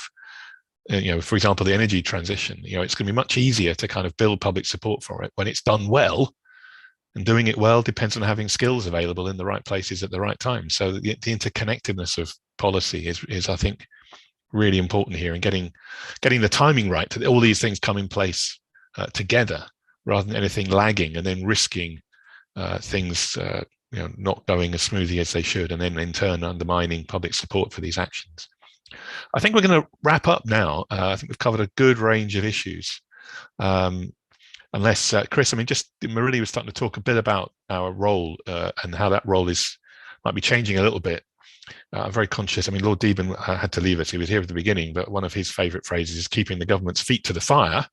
for example, the energy transition. It's going to be much easier to kind of build public support for it when it's done well. And doing it well depends on having skills available in the right places at the right time. So the interconnectedness of policy is I think, really important here, and getting the timing right that all these things come in place together, rather than anything lagging and then risking things not going as smoothly as they should, and then in turn undermining public support for these actions. I think we're going to wrap up now. I think we've covered a good range of issues. Unless, Chris, I mean, just Marilia was starting to talk a bit about our role and how that role might be changing a little bit. I'm very conscious. I mean, Lord Deben had to leave us. He was here at the beginning, but one of his favourite phrases is keeping the government's feet to the fire.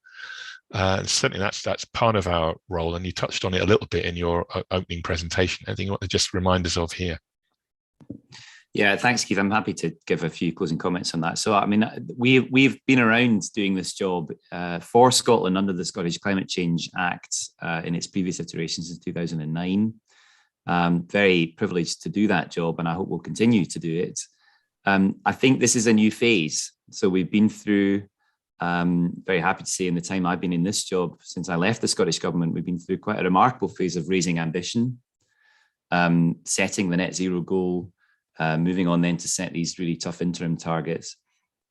Certainly that's part of our role, and you touched on it a little bit in your opening presentation. Anything you want to just remind us of here? Yeah, thanks, Keith. I'm happy to give a few closing comments on that. So, I mean, we've been around doing this job for Scotland under the Scottish Climate Change Act in its previous iteration since 2009. Very privileged to do that job, and I hope we'll continue to do it. I think this is a new phase. So we've been through, very happy to say in the time I've been in this job, since I left the Scottish Government, we've been through quite a remarkable phase of raising ambition, setting the net zero goal, moving on then to set these really tough interim targets.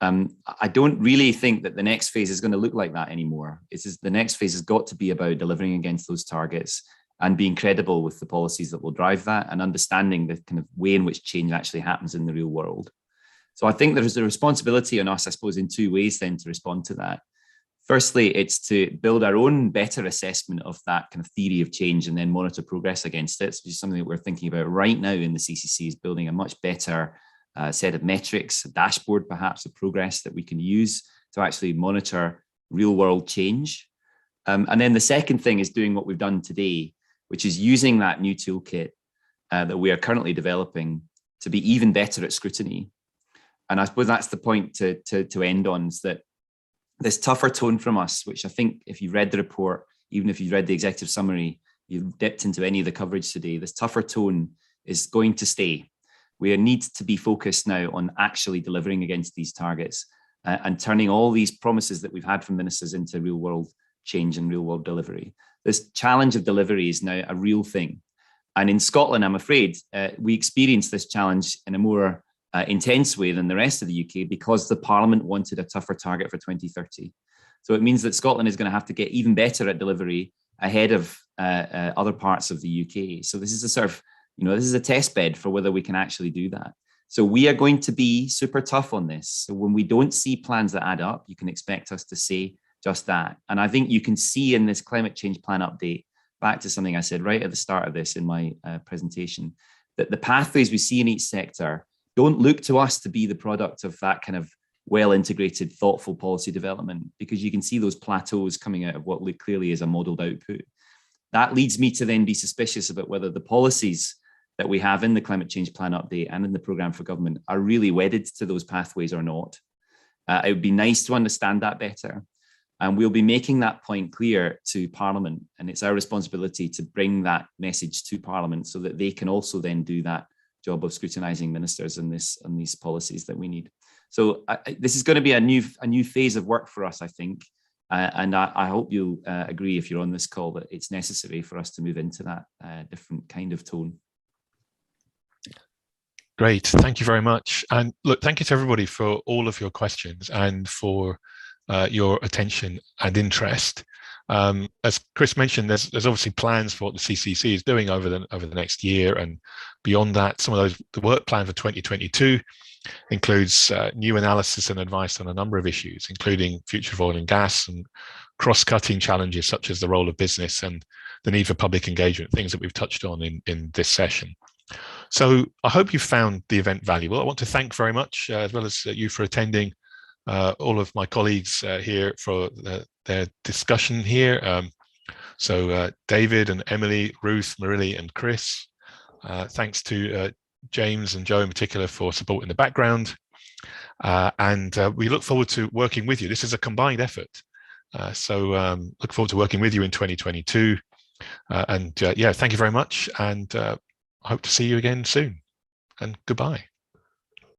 I don't really think that the next phase is going to look like that anymore. The next phase has got to be about delivering against those targets and being credible with the policies that will drive that, and understanding the kind of way in which change actually happens in the real world. So I think there's a responsibility on us, I suppose, in two ways then to respond to that. Firstly, it's to build our own better assessment of that kind of theory of change and then monitor progress against it, which is something that we're thinking about right now in the CCC, is building a much better set of metrics, a dashboard perhaps of progress that we can use to actually monitor real world change. And then the second thing is doing what we've done today, which is using that new toolkit that we are currently developing to be even better at scrutiny. And I suppose that's the point to end on, is that this tougher tone from us, which I think if you read the report, even if you read the executive summary, you've dipped into any of the coverage today, this tougher tone is going to stay. We need to be focused now on actually delivering against these targets and turning all these promises that we've had from ministers into real world change and real world delivery. This challenge of delivery is now a real thing. And in Scotland, I'm afraid, we experience this challenge in a more intense way than the rest of the UK because the Parliament wanted a tougher target for 2030. So it means that Scotland is going to have to get even better at delivery ahead of other parts of the UK. So this is a sort of, this is a test bed for whether we can actually do that. So we are going to be super tough on this. So when we don't see plans that add up, you can expect us to say just that. And I think you can see in this climate change plan update, back to something I said right at the start of this in my presentation, that the pathways we see in each sector don't look to us to be the product of that kind of well-integrated, thoughtful policy development, because you can see those plateaus coming out of what clearly is a modelled output. That leads me to then be suspicious about whether the policies that we have in the climate change plan update and in the programme for government are really wedded to those pathways or not. It would be nice to understand that better. And we'll be making that point clear to Parliament. And it's our responsibility to bring that message to Parliament so that they can also then do that job of scrutinising ministers and these policies that we need. So this is going to be a new phase of work for us, I think. And I hope you'll agree, if you're on this call, that it's necessary for us to move into that different kind of tone. Great, thank you very much. And look, thank you to everybody for all of your questions and for your attention and interest. As Chris mentioned, there's obviously plans for what the CCC is doing over the next year and beyond that. Some of the work plan for 2022 includes new analysis and advice on a number of issues, including future of oil and gas and cross-cutting challenges such as the role of business and the need for public engagement, things that we've touched on in this session. So I hope you found the event valuable. I want to thank very much, as well as you for attending, all of my colleagues here for their discussion here. So David and Emily, Ruth, Marily and Chris. Thanks to James and Joe in particular for support in the background. And we look forward to working with you. This is a combined effort. So look forward to working with you in 2022. Yeah, thank you very much. And I hope to see you again soon. And goodbye.